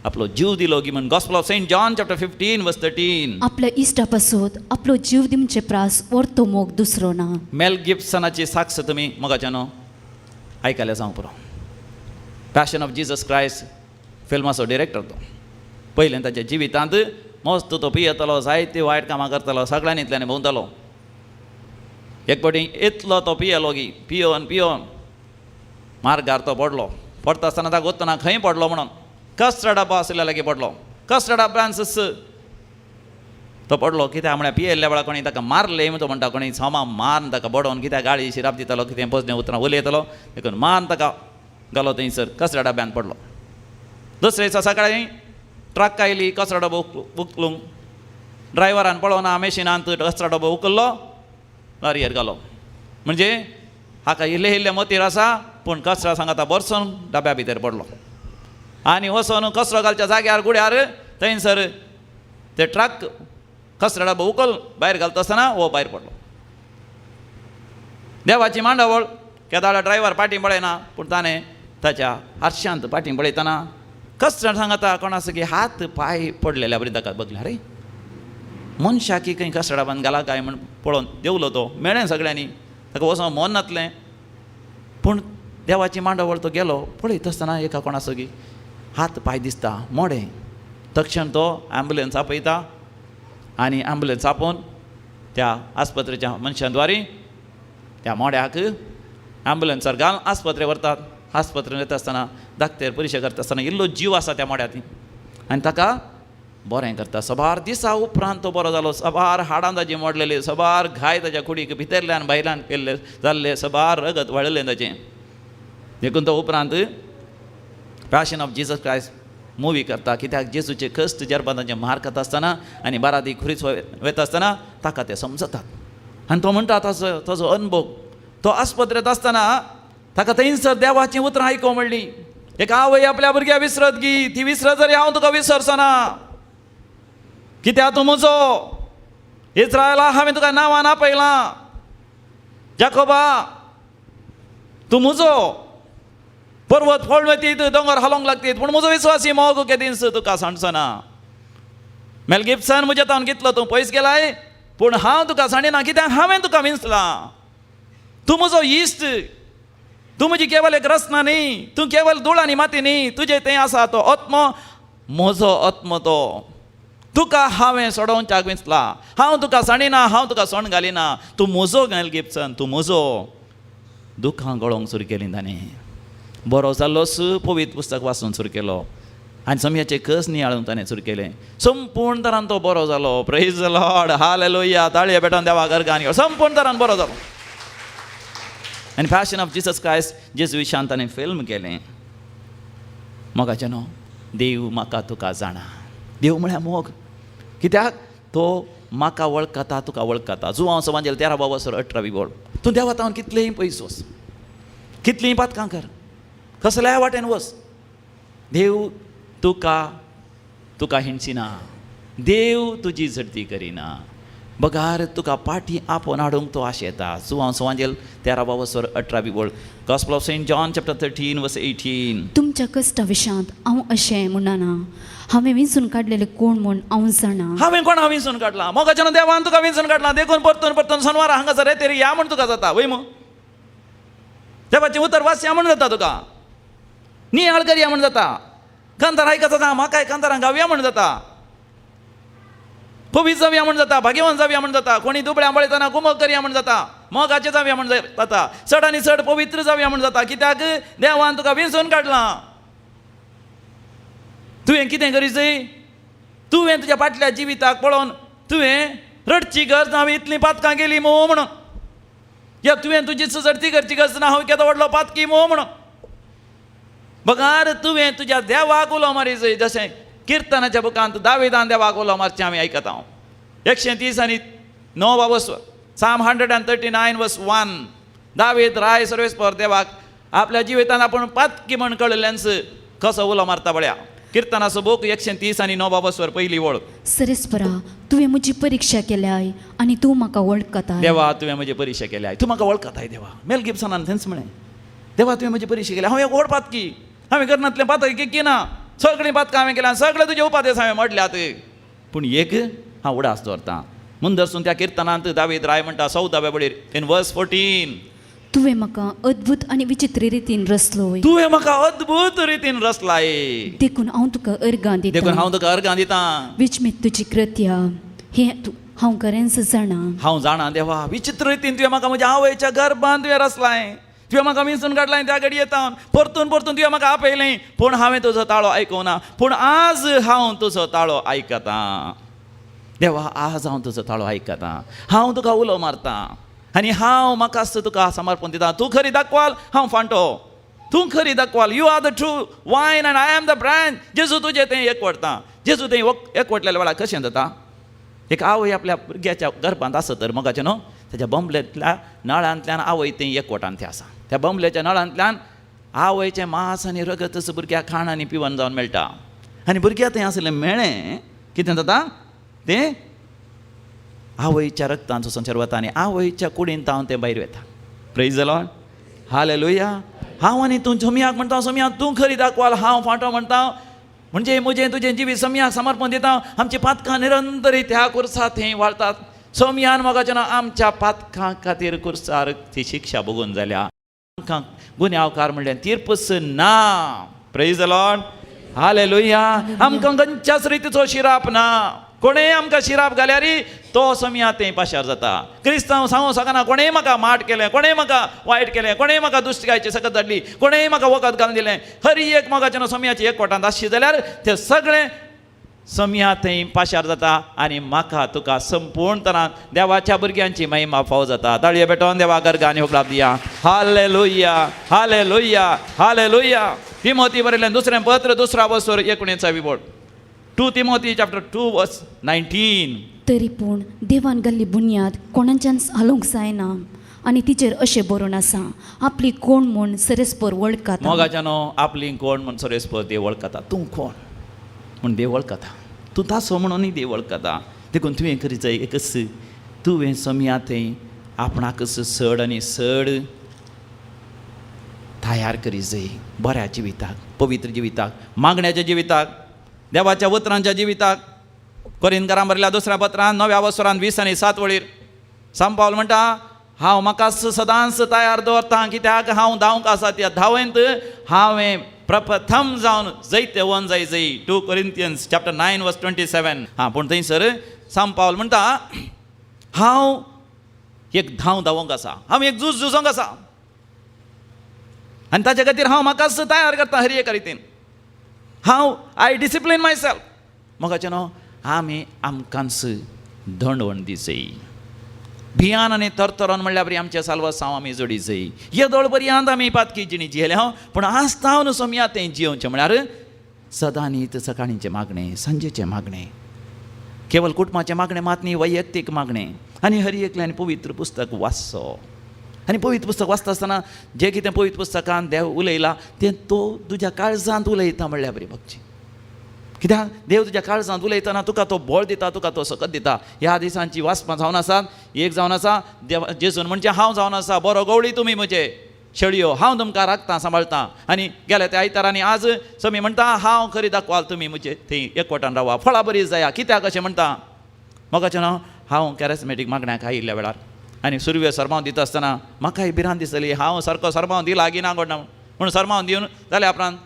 आपलो जीव दिलो की म्हण. Gospel of Saint John chapter 15:13. आपल्या इश्टा पासून आपलो जीव दिवचे प्रास व्हरतो मोग दुसरो ना. मेल गिब्सनाची साक्ष तुमी मोगाच्यानो आयकल्या जावं पुरो. पॅशन ऑफ जीसस क्रायस्ट फिल्माचो डिरेक्टर तो. पयलें ताच्या जिवितांत मस्त तो पियेतलो, जायती वायट कामां करतलो, सगळ्यांनींतल्यान भोंवतलो. एक फावटी इतलो तो पियेलो की पियोन पियोन मार्गार तो पडलो. पडता आसतना ताका वतना खंय पडलो म्हणून कस्टर्ड डब्बो आसले लागीं पडलो. कस्टर्ड डब्ब्यान तो पडलो. कित्याक म्हळ्यार पियेल्ल्या वेळार कोणी ताका मारले तो म्हणटा, कोणी सोमा मारून ताका बडोवन कित्याक गाळी शिराप दितालो, कितें पजने उतरां उलयतलो, देखून मारून ताका घालो थंयसर कस्टर्ड डब्यान पडलो. दुसरे दिसा सकाळीं ट्रक आयली कचरो डबो उखलूंक. ड्रायव्हरान पळोवना मेशिनांत कचरो डबो उखल्लो, लॉरयेर घालो. म्हणजे हाका इल्ले इल्ले मतीर आसा, पूण कचरा सांगाता बरसून डब्या भितर पडलो. आनी वचोन कचरो घालच्या जाग्यार गुड्यार थंयसर ते ट्रक कचरो डबो उखल भायर घालता आसतना हो भायर पडलो. देवाची मांडावळ केदाळा ड्रायव्हर फाटीं पळयना, पूण ताणें ताच्या आरशांत फाटीं पळयतना कचरो सांगता कोण आसा की हात पांय पडलेल्या बरी ताका बघले. अरे मनशा की खंय कचरो डब्यान घाला काय म्हण पळोवन देवलो तो. मेळ्ळें सगळ्यांनी, ताका वचोन मन नातलें. पूण देवाची मांडावळ तो गेलो, पळयता आसतना एका कोण आसा की हात पांय दिसता मोडे. तक्षण तो ॲम्ब्युलन्स आपयता आनी ॲम्ब्युलन्स आपोवन त्या आस्पत्रेच्या मनशांद्वारे त्या मोड्याक ॲम्ब्युलन्सार घालून आस्पत्रे व्हरतात. आस्पत्रेन वता आसतना धाकटेर परीक्षा करता आसतना इल्लो जीव आसा त्या मोड्यात आनी ताका बरें करता. सबार दिसा उपरांत तो बरो जालो. सबार हाडां ताजी मोडलेली, सबार घाय ताच्या कुडीक भितरल्यान भायल्यान केल्ले जाल्ले, सबार रगत वळलें ताचें. देखून तो उपरांत passion of Jesus Christ movie करता. कित्याक जेजूचे कश्ट जरबादांचे मार खाता आसतना आनी बारादी खुरीच वता आसतना ताका ते समजतात. आनी तो म्हणटा ताजो अनुभव. तो आस्पत्रेंत आसतना ताका थंयसर देवाचीं उतरां आयको म्हणली. एक आवय आपल्या भुरग्याक विसरत गी, ती विसरत जरी हांव तुका विसरचो ना. कित्याक तूं म्हजो. इस्रायला हांवें तुका नांवान आपयलां. जाकोबा तूं म्हजो. पर्वत फोड वतीत, दोंगर हालोंक लागतीत, पूण म्हजो विस्वासी मोग केदींच तुका सांडचो ना. मेल गिब्सन म्हज्या तावन कितलो तूं पयस गेलाय, पूण हांव तुका सांडिना. कित्याक हांवें तुका विंचलां. तूं म्हजो इश्ट. तूं म्हजी केवल एक रचना न्ही, तूं केवल धूळ आनी माती न्ही, तुजें तें आसा तो आत्मो, म्हजो आत्मो तो. तुका हांवें सोडोवच्याक विंचला. हांव तुका सांडिना, हांव तुका सोंड घालिना. तूं म्हजो मेल गिब्सन, तूं म्हजो. दुखां गळोवंक सुरू केलीं ताणें. बरो जाल्लोच पवित्र पुस्तक वाचून सुरू केलो आनी समयाचे कस नियाळून ताणें सुरू केलें. संपूर्ण तरान तो बरो जालो. Praise the lord, hallelujah. ताळये पेटोवन देवाक अर्गान संपूर्ण तरान बरो जालो. आनी पॅशन ऑफ जीसस क्रायस्ट जेजू विशयान ताणें फिल्म केलें. मोगाचें न्हू, देव म्हाका तुका जाणा. देव म्हळ्यार मोग. कित्याक तो म्हाका वळखता, तुका वळखता. जुवांव समाजेल 13-18 वोळ. तूं देवा तावन कितलेंय पयस वच, कितलींय पातकां कर, कसल्याय वाटेन वच, देव तुका हिणचिना. देव तुजी झडती करिना. बगार तुका पाटी आपोवन हाडूंक तो आशेता. जुवांव समाजेल 13-18 वोळ. Gospel of Saint John chapter 13:18. तुमच्या कश्टा विशांत हांव अशें म्हणना. हांवें विंचून काडलेले कोण म्हूण हांव जाणा. हांवें कोण विंचून काडला? मोगाच्यान देवान तुका विंचून काडला. देखून परतून परतून शनिवारा हांगासर येतेर या म्हूण तुका जाता. वय मग देवाचें उतर वाचया म्हूण जाता. तुका नियाळ करया म्हूण जाता. कांतार आयकता जाता, म्हाकाय कांतारां गावया म्हूण जाता. फोबीत जावया म्हण जाता, भाग्यवान जावया म्हण जाता, कोणी दुबळ्या आंबळेताना कुमक करया म्हण जाता, मोगाचे जावया म्हण जाता, चड आनी चड पवित्र जावया म्हण जाता. कित्याक देवान तुका विंचून काडलां. तुवें कितें करी जाय? तुवें तुज्या फाटल्या जिविताक पळोवन तुवें रडची गरज ना, हांवें इतलीं पातकां केलीं मो म्हणून, या तुवें तुजी सुजडती करची गरज ना, हांव केदो व्हडलो पातकी मो म्हणून. बगार तुवें तुज्या देवाक उलो मारी जाय. जशें किर्तनाच्या बुकांत दाविदान देवाक उलो मारचें आमी आयकता. 130:9 वस्वर, Psalm 139 verse 1. दावीद राय सर्वेस्पर देवाक आपल्या जिवितान आपूण पातकी म्हण कळयल्ल्यानच कसो उलो मारता बळ्या. किर्तनाचो बूक 130:9 वस्वर पयली वळ. सरेस्परा, तुवें म्हजी परीक्षा केल्याय आनी तूं म्हाका वळखता. देवा तुवें म्हजी परीक्षा केल्या, तूं म्हाका वळखताय. देवा मेल गिब्सनान थंयच म्हळें, देवा तुवें म्हजी परीक्षा केल्या. हांव एक व्हड पातकी, हांवें कर्णांतलें पातक की ना, सगळीं पातकां हांवें केल्या, सगळे तुजे उपादेश हांवें मोडल्यात, पूण एक हांव उडास दवरतां. म्हूण दर्सून त्या किर्तनांत दावीद राय म्हणटा 14व्या बळीर इन वर्स 14, तुवें म्हाका अद्भुत आनी विचित्र रितीन रचलोय. तुवें म्हाका अद्भुत रितीन रचलाय. देखून हांव तुका अर्गां देखून दितां. हांव तुका अर्गां दितां. विचमीत तुजी कृत्या हें हांव खरेंच जाणा. हांव जाणां देवा, विचित्र रितीन तुवें म्हाका म्हज्या आवयच्या गर्भांत तुवें रचलाय. तुवें म्हाका विंचून काडलां त्या घडये येतावन, परतून परतून तुवें म्हाका आपयलें, पूण हांवें तुजो ताळो आयकूना. पूण आज हांव तुजो ताळो आयकतां. देवा आज हांव तुजो ताळो आयकतां, हांव तुका उलो मारतां आनी हांव म्हाकाच तुका समर्पण दितां. तूं खरी दाखवाल, हांव फांटो. तूं खरी दाखवाल. You are the true vine and I am the branch. जेजू तुजें तें एकवटता. जेजू तें एकवटलेल्या वेळार कशें जाता? एक आवय आपल्या भुरग्याच्या गर्भांत आसा तर मोगाचें न्हू, तेच्या बंबलेंतल्या नळांतल्यान आवय तें एकवटान तें आसा. त्या बंबलेच्या नळांतल्यान आवयचें मांस आनी रगतच भुरग्याक खाण आनी पिवण जावन मेळटा. आनी भुरग्याक तें आसलें मेळ्ळें कितें जाता? तें आवयच्या रक्तांचो संचार वता आनी आवयच्या कुडींत तावन तें भायर वता. Praise the lord, hallelujah. हांव आनी तूं सोमयाक म्हणटा, सोमयाक तूं खरी दाखवाल, हांव फांटो म्हणटा. म्हणजे म्हजें तुजें जिवीत सोमयाक समर्पण दिता. आमची पातकां निरंतरीत ह्या कुर्सात थंय वाळटात. सोमयान मोगाचें नांव आमच्या पातकां खातीर कुर्सार ती शिक्षा भोगून जाल्या. आमकां गुन्यांवकार म्हणल्यार तीर्पस ना. Praise the lord, hallelujah. आमकां खंयच्याच रितीचो शिराप ना. कोणेय आमकां शिराप घाल्यार तो सोमया तें पाशार जाता. क्रिस्तांव सांगूं सकाना, कोणेय म्हाका माट केलें, कोणेय म्हाका वायट केलें, कोणेय म्हाका दुश्टकायेची सकत धाडली, कोणेय म्हाका वखद घालून दिलें, हरी एक मोगाचें सोमयाची एकवटांत आसची जाल्यार तें सगळें सोमया थंय पाशार जाता आनी म्हाका तुका संपूर्ण तरान देवाच्या भुरग्यांची महिमा फावो जाता. ताळयो पेटोवन देवाक अर्गां होकलाप दिया. Hallelujah, hallelujah, hallelujah. तिमोथी बरयलें दुसरें पत्र 2 वस्वर 19 बोट. 2 Timothy chapter 2 verse 19. तरी पूण देवान घाल्ली बुन्याद कोणाच्यान हालोवंक जायना आनी तिचेर अशें बरोवन आसा, आपली कोण म्हूण सरेस्पर वळखता. मोगाच्यानो आपली कोण म्हूण सरेस्पर देव वळखता. तूं कोण म्हूण देव वळखता. तूं तासो म्हणून देव वळखता. देखून तुवें करी जाय एकच, तुवें सोमया थंय आपणाकच सड आनी सड तयार करी जाय. बऱ्या जिविताक, पवित्र जिविताक, मागण्याच्या जिविताक, देवाच्या उतरांच्या जिविताक. कोरिंथकारांक बरयल्या 2 पत्रांत 9व्या वस्त्रांत 20 आनी 7 वळीर सांत पावल म्हणटा, हांव म्हाकाच सदांच तयार दवरतां, कित्याक हांव धांवंक आसा त्या धांवेंत हांवें प्रप्रथम जावन जैते वन जाय जाय. 2 Corinthians chapter 9 verse 27. पूण थंयसर सांत पावल म्हणटा, हांव एक धांवंक आसा, हांव एक झुजोवंक आसा आनी ताचे खातीर हांव म्हाकाच तयार करता हर एका रितीन. हांव आय डिसिप्लीन माय सेल्फ. मोगाचें न्हू, आमी आमकांच दंडवण दी जाय. भियान आनी तरतरोन म्हणल्यार बरी आमच्या साल्वासांव आमी जोडी जाय. येदोळ पर्यंत आमी पातकी जिणी जियेले हांव, पूण आस्तावन सोमया तें जियोवचें म्हळ्यार सदां न्हीद सकाळींचें मागणें, सांजेचें मागणें, केवळ कुटुंबाचें मागणें मात न्ही, वैयक्तीक मागणें आनी हर एकल्यान पवित्र पुस्तक वाचचो. आनी पवित्र पुस्तक वाचता आसतना जें कितें पवित्र पुस्तकांत देव उलयलां तें तो तुज्या काळजांत उलयता म्हणल्यार बरी भक्ती. कित्याक देव तुज्या काळजांत उलयतना तुका तो बळ दिता, तुका तो सकत दिता. ह्या दिसांची वाचपां जावन आसात. एक जावन आसा देव जेजून म्हणजे हांव जावन आसा, बरो गवळी तुमी म्हजे शेळयो, हांव तुमकां राखतां सांबाळतां. आनी गेल्या त्या आयतारांनी आज समी म्हणटा, हांव खरी दाखवाल, तुमी म्हजे थंय एकवटान रावा, फळां बरी जाया. कित्याक अशें म्हणटा? म्हाकाचें नांव हांव कॅरिस्मेटीक मागण्याक आयिल्ल्या वेळार आनी सुरवें सरमांव दिता आसतना म्हाकाय भिरांत दिसली, हांव सारको सरमांव दिला की ना घडना म्हणून सरमांव दिवन जाल्या उपरांत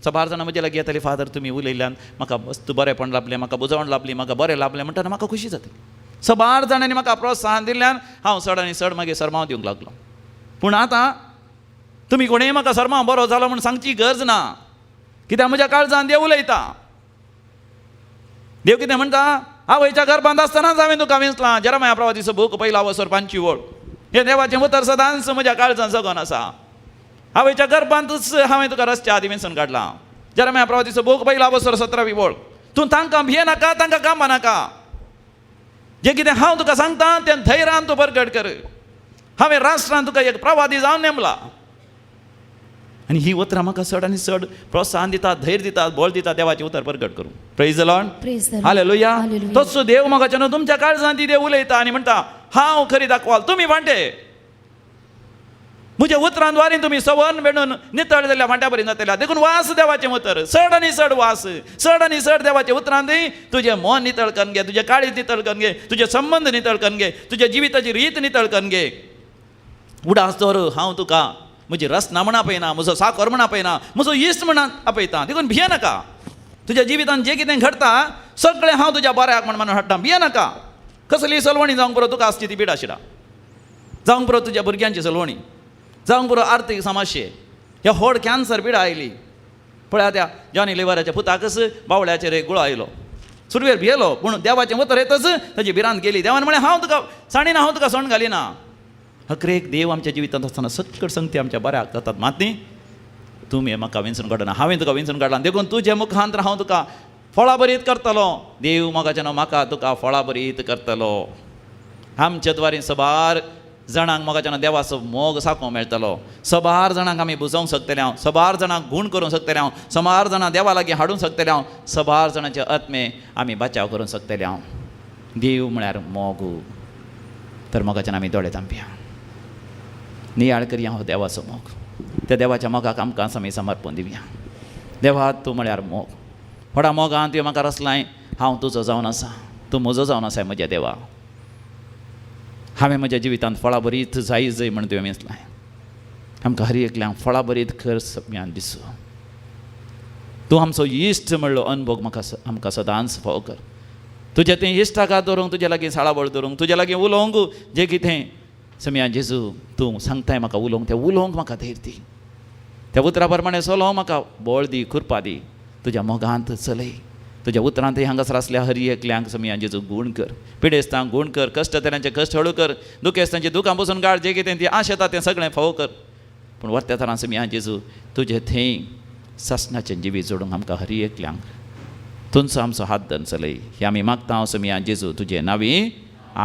सबार जाणां म्हजे लागीं येतालीं फादर तुमी उलयल्यान म्हाका मस्त बरेंपण लाभलें म्हाका बुजवण लाभली म्हाका बरें लाभलें म्हणटना म्हाका खुशी जाता सबार जाणांनी म्हाका प्रोत्साहन दिल्ल्यान हांव चड आनी चड मागीर सरमांव दिवंक लागलो पूण आतां तुमी कोणेंय म्हाका सरमांव बरो जालो म्हूण सांगची गरज ना कित्याक म्हज्या काळजान देव उलयता देव कितें म्हणटा आवयच्या गर्भांत आसतनाच हांवें तुका विंचलां जेरमाया प्रवादीचो बूक पयला वसर 5वी ओळ हे देवाचें उतर सदांच म्हज्या काळजान जगोन आसा आवयच्या गर्भांतूच हांवें तुका रस्त्या आदी विंचून काडलां जेरमाया प्रवादीचो बूक पयला वसर 17वी ओळ तूं तांकां भियेनाका तांकां कामा नाका जें कितें हांव तुका सांगता तें धैर्यान तूं परगट कर हांवें राष्ट्रांत तुका एक प्रवादी जावन नेमला आनी ही उतरां म्हाका चड आनी चड प्रोत्साहन दितात धैर्य दितात बळ दितात देवाचें उतर परगट करूं praise the Lord Praise the Lord. Hallelujah Hallelujah. तसो देव म्हाका तुमच्या काळजांत ती देव उलयता आनी म्हणटा हांव खरी दाखवाल तुमी वांटे म्हज्या उतरांद्वारे तुमी सवन मेळून नितळ जाल्या वांट्या बरी जातल्या देखून वास देवाचें उतर चड आनी चड वास चड आनी चड देवाच्या उतरांत तुजें मन नितळ करून घे तुजें काळीज नितळ करून घे तुजे संबंध नितळ करून घे तुज्या जिविताची रीत नितळ करून घे उडास तर हांव तुका म्हजी रसना म्हण आपयना म्हजो साकर म्हण आपयना म्हजो इश्ट म्हण आपयता देखून भिये नाका तुज्या जिवितांत जें कितें घडटा सगळें हांव तुज्या बऱ्याक म्हणून हाडटा भिये नाका कसली सलवणी जावंक पुरो तुका आसची ती पिडा शिडा जावंक पुरो तुज्या भुरग्यांची सलवणी जावंक पुरो आर्थीक समस्ये ह्या व्हड कॅन्सर पिडा आयली पळया त्या जॉनी लिव्हराच्या पुताकच बावळ्याचेर एक गुळो आयलो सुरवेर भियेलो पूण देवाचें उतर येतच ताची भिरांत गेली देवान म्हळें हांव तुका साणीन हांव तुका सण घालिना हकरेक देव आमच्या जिवितांत आसतना सकट संगती आमच्या बऱ्याक जातात मात न्ही तुमी म्हाका विंचून काडना हांवें तुका विंचून काडलां देखून तुजे मुखांत हांव तुका फळां बरीत करतलो देव मोगाचें न्हू म्हाका तुका फळां बरीत करतलो आमच्या द्वारे सबार जाणांक मोगाचें न्हू देवाचो मोग साकोवंक मेळटलो सबार जाणांक आमी बुजोवंक शकतले हांव सबार जाणांक गूण करूंक शकतले हांव सबार जाणां देवा लागीं हाडूंक शकतले हांव सबार जाणांचे आत्मे आमी बचाव करूंक शकतले हांव देव म्हळ्यार मोग तर मोगाच्यान आमी दोळे तांपया नियाळ करया हो देवाचो मोग त्या देवाच्या मोगाक आमकां आमी समर्पण दिवया देवा तूं म्हळ्यार मोग व्हडा मोगान तुवें म्हाका रचलाय हांव तुजो जावन आसा तूं म्हजो जावन आसा म्हज्या देवा हांवें म्हज्या जिवितांत फळां बरीत जायत जय म्हण तुवें विंचलाय आमकां हर एकल्यांक फळां बरीत कर सगळ्यान दिसू तूं आमचो इश्ट म्हणलो अनुभव म्हाका आमकां सदांच फोव कर तुजें तें इश्टाक दवरूंक तुजे लागीं साळाबळ दवरूंक तुजे लागीं उलोवंक जें कितें समया जेजू तूं सांगताय म्हाका उलोवंक तें उलोवंक म्हाका धैर्य दी त्या उतरा प्रमाणे चलोवंक म्हाका बळ दी कृपा दी तुज्या मोगांत चलय तुज्या उतरांत हांगासर आसल्या हर एकल्यांक समया जेजू गूण कर पिडेस्तांक गूण कर कश्टतल्यांचे कश्ट हळू कर दुखेस्तांची दुखां पसून काड जें कितें ती आश येता तें सगळें फावो कर पूण वरत्या तरान समया जेजू तुजें थंय ससनाचें जिवीत जोडूंक आमकां हर एकल्यांक तुमचो आमचो हात धरून चलय हें आमी मागता हांव समया जेजू तुजे नांवी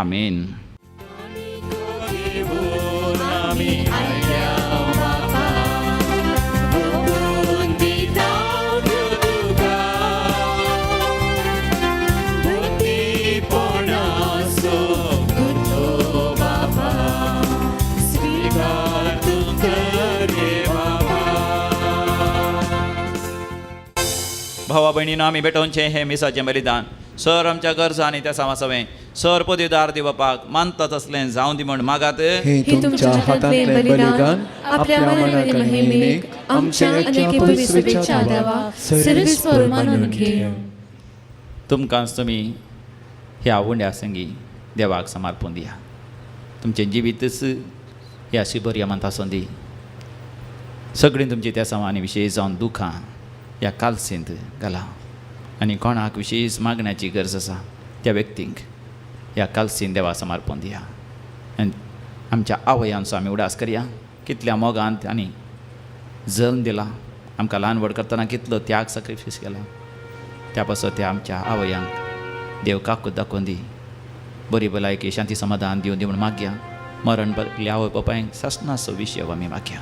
आमीन भावा भयणीनो आमी भेटोवचें हें मिसाचें बलिदान सर आमच्या गरजा आनी त्या सामासवें सर पदवीदार दिवपाक मानता तसलें जावं दी म्हण मागात हे तुमच्या हातांतलें बलिदान आपल्या मनाक महिमेक आमच्या अनेक पवित्र इच्छा द्यावा सर्वेस्वर मानून घे तुमकांच तुमी ह्या उंड्या संगी देवाक समर्पण दिया तुमचें जिवीतच ह्या शिबर्यामंत आसूं दी सगळीं तुमची त्या समानी विशयी जावन दुखां ह्या कालसेंत घाला आनी कोणाक विशेष मागण्याची गरज आसा त्या व्यक्तींक ह्या कालसेंत देवा समर्पण दिया आनी आमच्या आवयांचो आमी उडास करया कितल्या मोगांत आनी जल्म दिला आमकां ल्हान व्हड करतना कितलो त्याग सॅक्रिफायस केला त्या पासत त्या आमच्या आवयांक देव काकूत दाखोवन दी बरी भलायकी शांती समाधान दिवन दी म्हूण मागया मरण पडलेल्या आवय बापायक सासणाचो विशय आमी मागया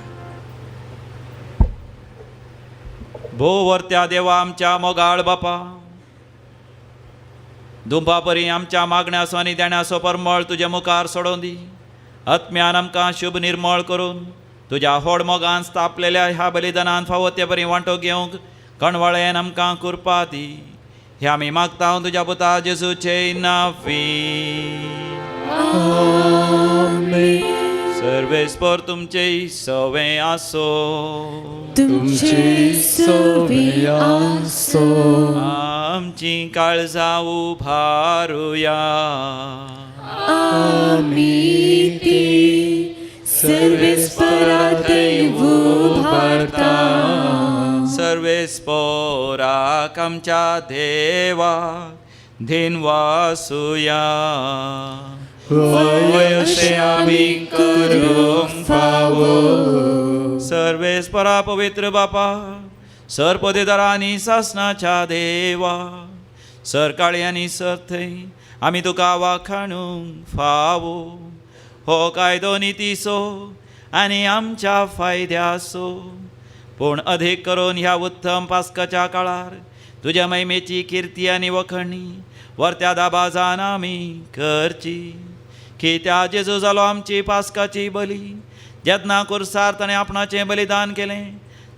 भो वर्त्या देवा आमच्या मोगाळ बापा दुंबा परी आमच्या मागण्याचो आनी देण्याचो परमळ तुज्या मुखार सोडोवन दी आत्म्यान आमकां शुभ निर्मळ करून तुज्या व्हड मोगान स्थापलेल्या ह्या बलिदानान फावो ते बरी वांटो घेवंक कणवळेन आमकां कृपा दी हे आमी मागता तुज्या पुता जेजूचे नांवी आमेन सर्व सर्वेस्पर तुमचे सवे आसो. तुमची सवे आसो. आमची काळजां उभारुया. आमी ते सर्वेस्परांतय उबारता. सर्वेस्पराक आमच्या देवा दिनवासुया. वयसे आमी करूंक फावो. सर्वेस्परा पवित्र बापा, सरपदेदारा आनी सासणाच्या देवा, सरकाळी आनी सर्थय आमी तुका वाखाणूंक फावो. हो कायदो नितीसो आनी आमच्या फायद्याचो, पूण अधिक करून ह्या उत्तम पास्काच्या काळार तुज्या महिमेची किर्ती आनी वखणी वर्त्या दाबाजान आमी करची. कित्या जेजू जालो आमची पास्काची बली. जेन्ना कुर्सार ताणें आपणाचें बलिदान केलें,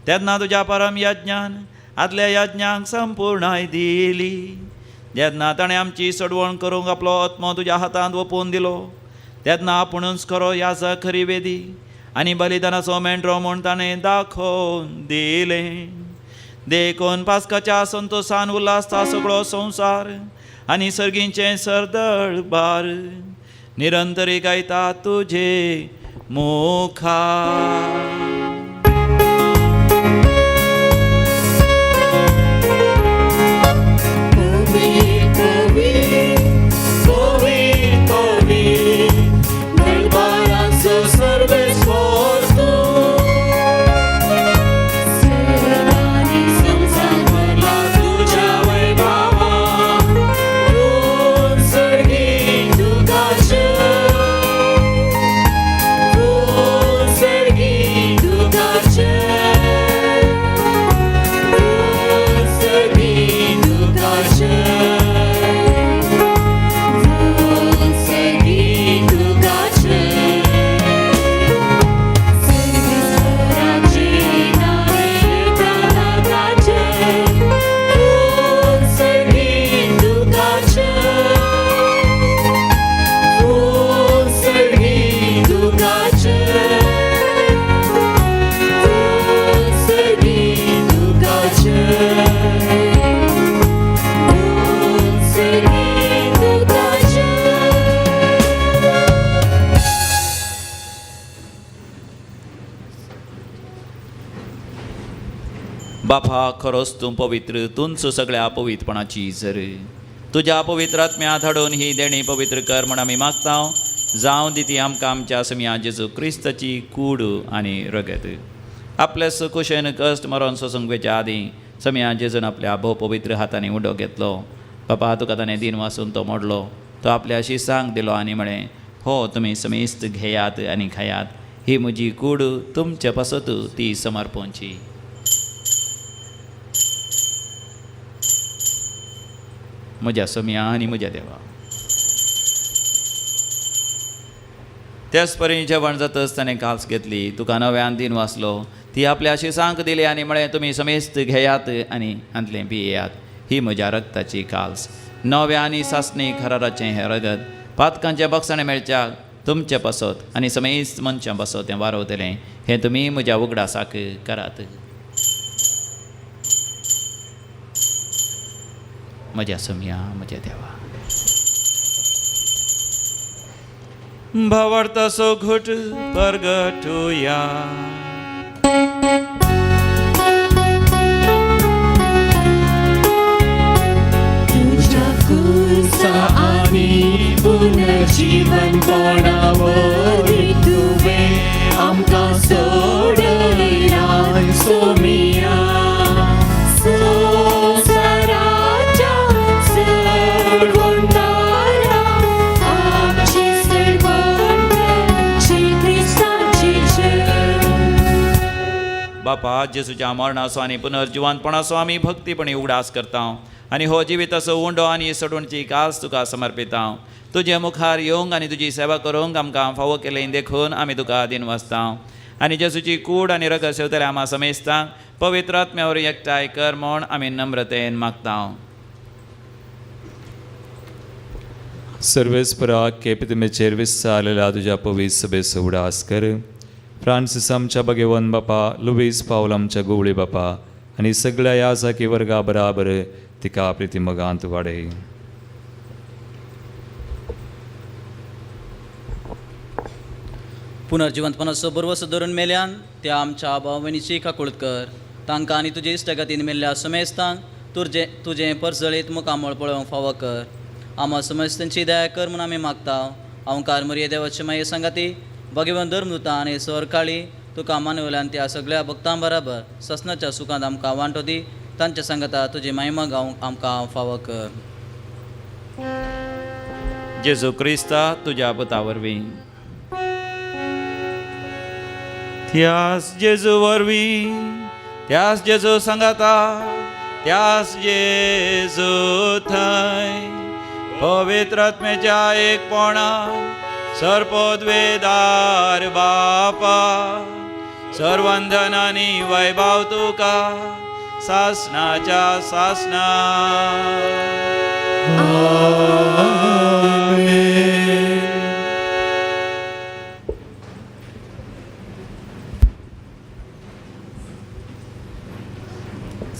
तेन्ना तुज्या परम यज्ञान आदल्या यज्ञाक संपूर्णाय दिली. जेन्ना ताणें आमची सोडवण करूंक आपलो आत्मो तुज्या हातांत ओपून दिलो, तेन्ना आपुणूच खरो याजक खरी वेदी आनी बलिदानाचो मेंढरो म्हूण ताणें दाखोवन दिलें. देखून पास्काच्या संतोशान उल्हासता सगळो संवसार आनी सर्गींचें सरदळ बार निरंतरी गायता तुजे मुखार. बापा, खरोच तूं पवित्र, तूंच सगळ्या अपवित्रपणाची झर. तुज्या पवित्र आत्म्या धाडून ही देणी पवित्र कर म्हण आमी मागता. जावं दी ती आमकां आमच्या समिया जेजू क्रिस्ताची कूड आनी रगत. आपल्या सुकुशेन कश्ट मरण सोसंगेच्या आदीं समिया जेजून आपल्या भोव पवित्र हातांनी उडो घेतलो. बापा, तुका ताणें दिन वासून तो मोडलो. तो आपल्या शिसांक दिलो आनी म्हळें, हो तुमी समेस्त घेयात आनी खायात. ही म्हजी कूड, तुमचे पासत ती समर्पोवची. म्हज्या समिया आनी म्हज्या देवा. त्याच परी जेवण जातच ताणें काल्स घेतली. तुका नव्यान दिन वाचलो. ती आपल्या शिसांक दिली आनी म्हळें, तुमी समेस्त घेयात आनी हांतलें पियेयात. ही म्हज्या रक्ताची काल्स, नव्या आनी सासणी खराराचें हें रगत. पातकांचें बक्षणें मेळच्याक तुमचें पासत आनी समेस्त मनशां पासत हें वारवतलें. हें तुमी म्हज्या उगडासाक करात. म्हज्या समिया, म्हज्या देवा. भावार्थाचो घोट परगटुया. तुझ्या कुर्सा आनी पुनर्जीवन कोणावरी तुवें आमकां सोडयलाय सोमिया. बापा, जेजूच्या मरणाचो आनी पुनर्जिवानपणाचो आमी भक्तीपणी उगडास करता आनी हो जिविताचो उंडो आनी सोडूणची कास तुका समर्पिता. तुजे मुखार येवंक आनी तुजी सेवा करूंक आमकां फावो केलें देखून आमी तुका दिन वाचता. आनी जेजूची कूड आनी रगत सेवतले आम्हा समेस्तांक पवित्र आत्म्यावर एकठांय कर म्हूण आमी नम्रतेन मागता. सर्वेस्परा केपितमेचेर विस्तारलेल्या तुझ्या पवित्र सभेचो उडास कर. फ्रांसीस आमच्या भगवन बापा, लुईस पावल आमच्या गोवळी बापा आनी सगळ्या याजाकी वर्गा बराबर तिका प्रितीमगांत वाडय. पुनर्जिवंतपणाचो बरवसो धरून मेल्यान त्या आमच्या भाव भयणीची काकूळट कर. तांकां आनी तुजे इश्टगतीन मेल्ल्या समेस्तांक तुजें परजळीत मुखामळ पळोवंक फावो कर. आम्हा समेस्तांची दया कर म्हूण आमी मागता. ओंकार मरिये देवाचे माये संगाती, भगवन धर्मदूता आनी सरकाळी तुका मानवल्यान त्या सगळ्या भक्तां बराबर ससनाच्या सुखांत आमकां वांटो दी. तांच्या सांगाता तुजी महिमा गावंक आमकां फावो कर. जेजू क्रिस्ता तुज्या पुता वरवीं, त्यास जेजू वरवीं, त्यास जेजू सांगाता, त्यास जेजू थंय पवित्र आत्म्याच्या एकपणान सर्पोद्वेदार बापा सर्वंधन आनी वैभव तुका सासनाच्या सासना.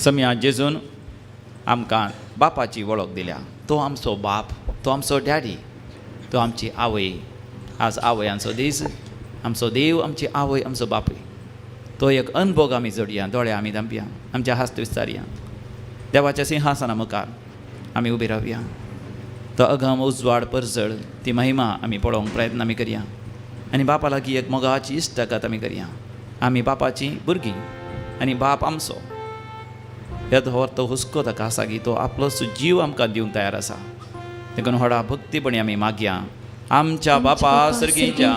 सम्या जेजून आमकां बापाची वळख दिल्या. तो आमचो बाप, तो आमचो डॅडी, तो आमची आवय. आज आवयांचो दीस, आमचो देव, आमची आवय, आमचो बापूय. तो एक अनुभव आमी जोडया, दोळे आमी धांपया, आमच्या हास्त विस्तारया. देवाच्या सिंहासना मुखार आमी उबी रावया. तो अगम उजवाड परजळ ती महिमा आमी पळोवंक प्रयत्न आमी करया. आनी बापा लागीं एक मोगाची इश्टगत आमी करया. आमी बापाची भुरगीं आनी बाप आमचो. येद व्हर तो हुस्को ताका आसा की तो आपलो जीव आमकां दिवंक तयार आसा. देखून व्हडा भक्तीपणी आमी मागया. आमच्या बापा सर्गीच्या,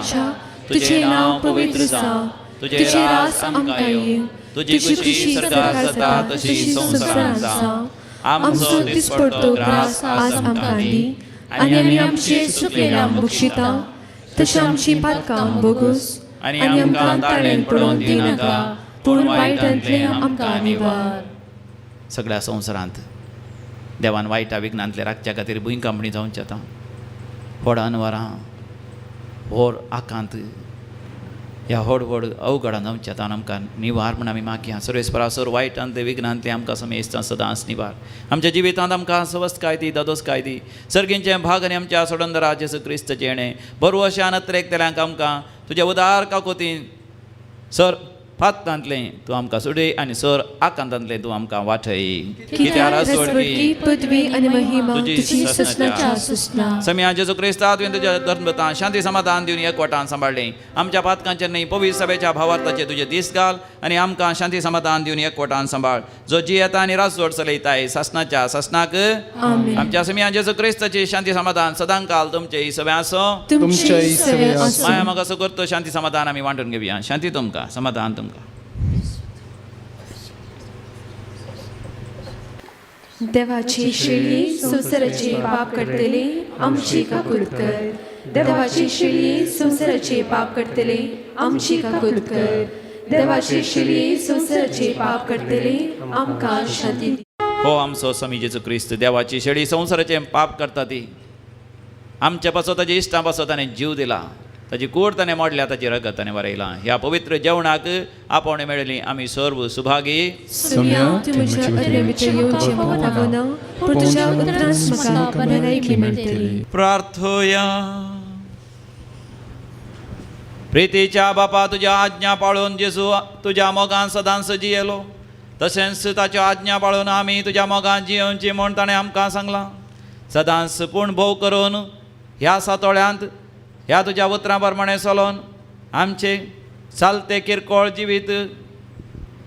तुजें नांव पवित्र जावं, तुजें राज आमकां येवं, तुजी खुशी स्वर्गांत जाता तशी संवसारांत जावं. आमचो दिसपडटो ग्रास आज आमकां दी, आनी आमी आमचे चुकलेल्यांक बक्षिता, तशी आमची पातकां बोगूस आनी आमकां ताळेन पडोवन दिनाका, पूण वायटांतले आमकां निवार. सगळ्या संवसारांत देवान वायटा विघ्नांतले राखच्या खातीर भुंयकांपणी जावंची आतां. व्हड अनवरां, व्हड आकांत, ह्या व्हड व्हड अवघडां जावंची आतां आमकां निवार म्हूण आमी मागया. सर्वेस्परासोर वायटांतले विघ्नांतले आमकां समेस्तां सदांच निवार. आमच्या जिवितांत आमकां सवस्तकाय दी, दोदोसकाय दी. सर्गींचें भाग आनी आमच्या सोडंदरा जेजू क्रिस्त जेणें बरो अशा नत्रेकतेल्यांक आमकां तुज्या उदार काकुतीन सर फातांतलें तूं आमकां सोडय आनी सर आकांतांतलें तूं आमकां वाठय. कित्याक रसवडकी पदवी आनी महिमा तुजी तुजी ससनाच्या ससनाच्या सुसना. सम्या जेजू क्रिस्ता तुवें तुज्या धर्मदूतांक शांती समाधान दिवन एकवटान सांबाळलें. आमच्या पातकांचेर न्ही पवित्र सभेच्या भावार्थाचे तुजे दीस घाल आनी आमकां शांती समाधान दिवन एकवटान सांबाळ. जो जी येता आनी राजवट चलयताय ससनाच्या ससनाक. आमच्या सम्या जेजू क्रिस्ताची शांती समाधान सदां काल तुमचे सभे आसो. तुमचे सवे आसूं. माया मोग असो करतो शांती समाधान आमी वांटून घेवया. शांती तुमकां, समाधान तुमकां. देवाची शिळी संवसाराचे पाप करतले आमची काकूट कर. देवाची शिळी संवसाराचे पाप करतले आमची काकूट कर. देवाची शिळी संवसाराचे पाप करतले आमकां शांती दी. हो आमचो स्वामी जेजू क्रिस्त देवाची शेळी संवसाराचें पाप करता ती आमचे पासत ताजे इश्टां पासत ताणें जीव दिला. ताची कूड ताणें मोडल्या, ताची रगत ताणें वरयलां. ह्या पवित्र जेवणाक आपोवणें मेळ्ळी आमी सर्व सुभागी. सुम्या तूं म्हज्या अरेमीचेर येवचें पावना, पूण तुज्या उतरांत म्हाका भलायकी मेळटली. प्रार्थोया. प्रितीच्या बापा, तुज्या आज्ञा पाळून जेजू तुज्या मोगान सदांच जियेलो, तशेंच ताच्यो आज्ञा पाळून आमी तुज्या मोगान जियोवची म्हूण ताणें आमकां सांगलां. सदांच पूण भोव करून ह्या सातोळ्यांत ह्या तुज्या उतरां प्रमाणें चलोवन आमचे चालते किरकोळ जिवीत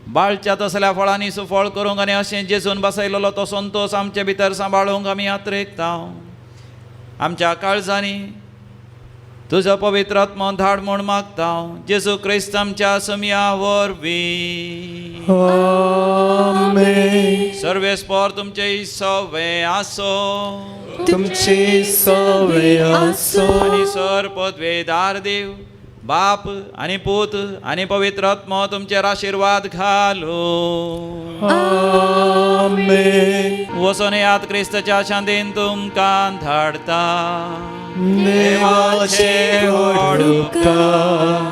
बाळच्या तसल्या फळांनी सुफळ करूंक आनी अशें जेजून बसयलेलो तो संतोश आमचे भितर सांबाळूंक आमी यात्रेकता. आमच्या काळजांनी तुजो पवित्र आत्मो धाड म्हूण मागता. जेजू क्रिस्त आमच्या सम्या वरवीं. आमेन. सर्वेस्पर तुमचे सवे आसो. तुमचे सवे आसो. आनी सर पदवेदार देव बाप आणि पूत आणि पवित्र आत्मा तुमचेर आशीर्वाद घालो. आमेन. वचन यात क्रिस्ताच्या शांतीन तुमकां धाडता. देवाचे उपकार.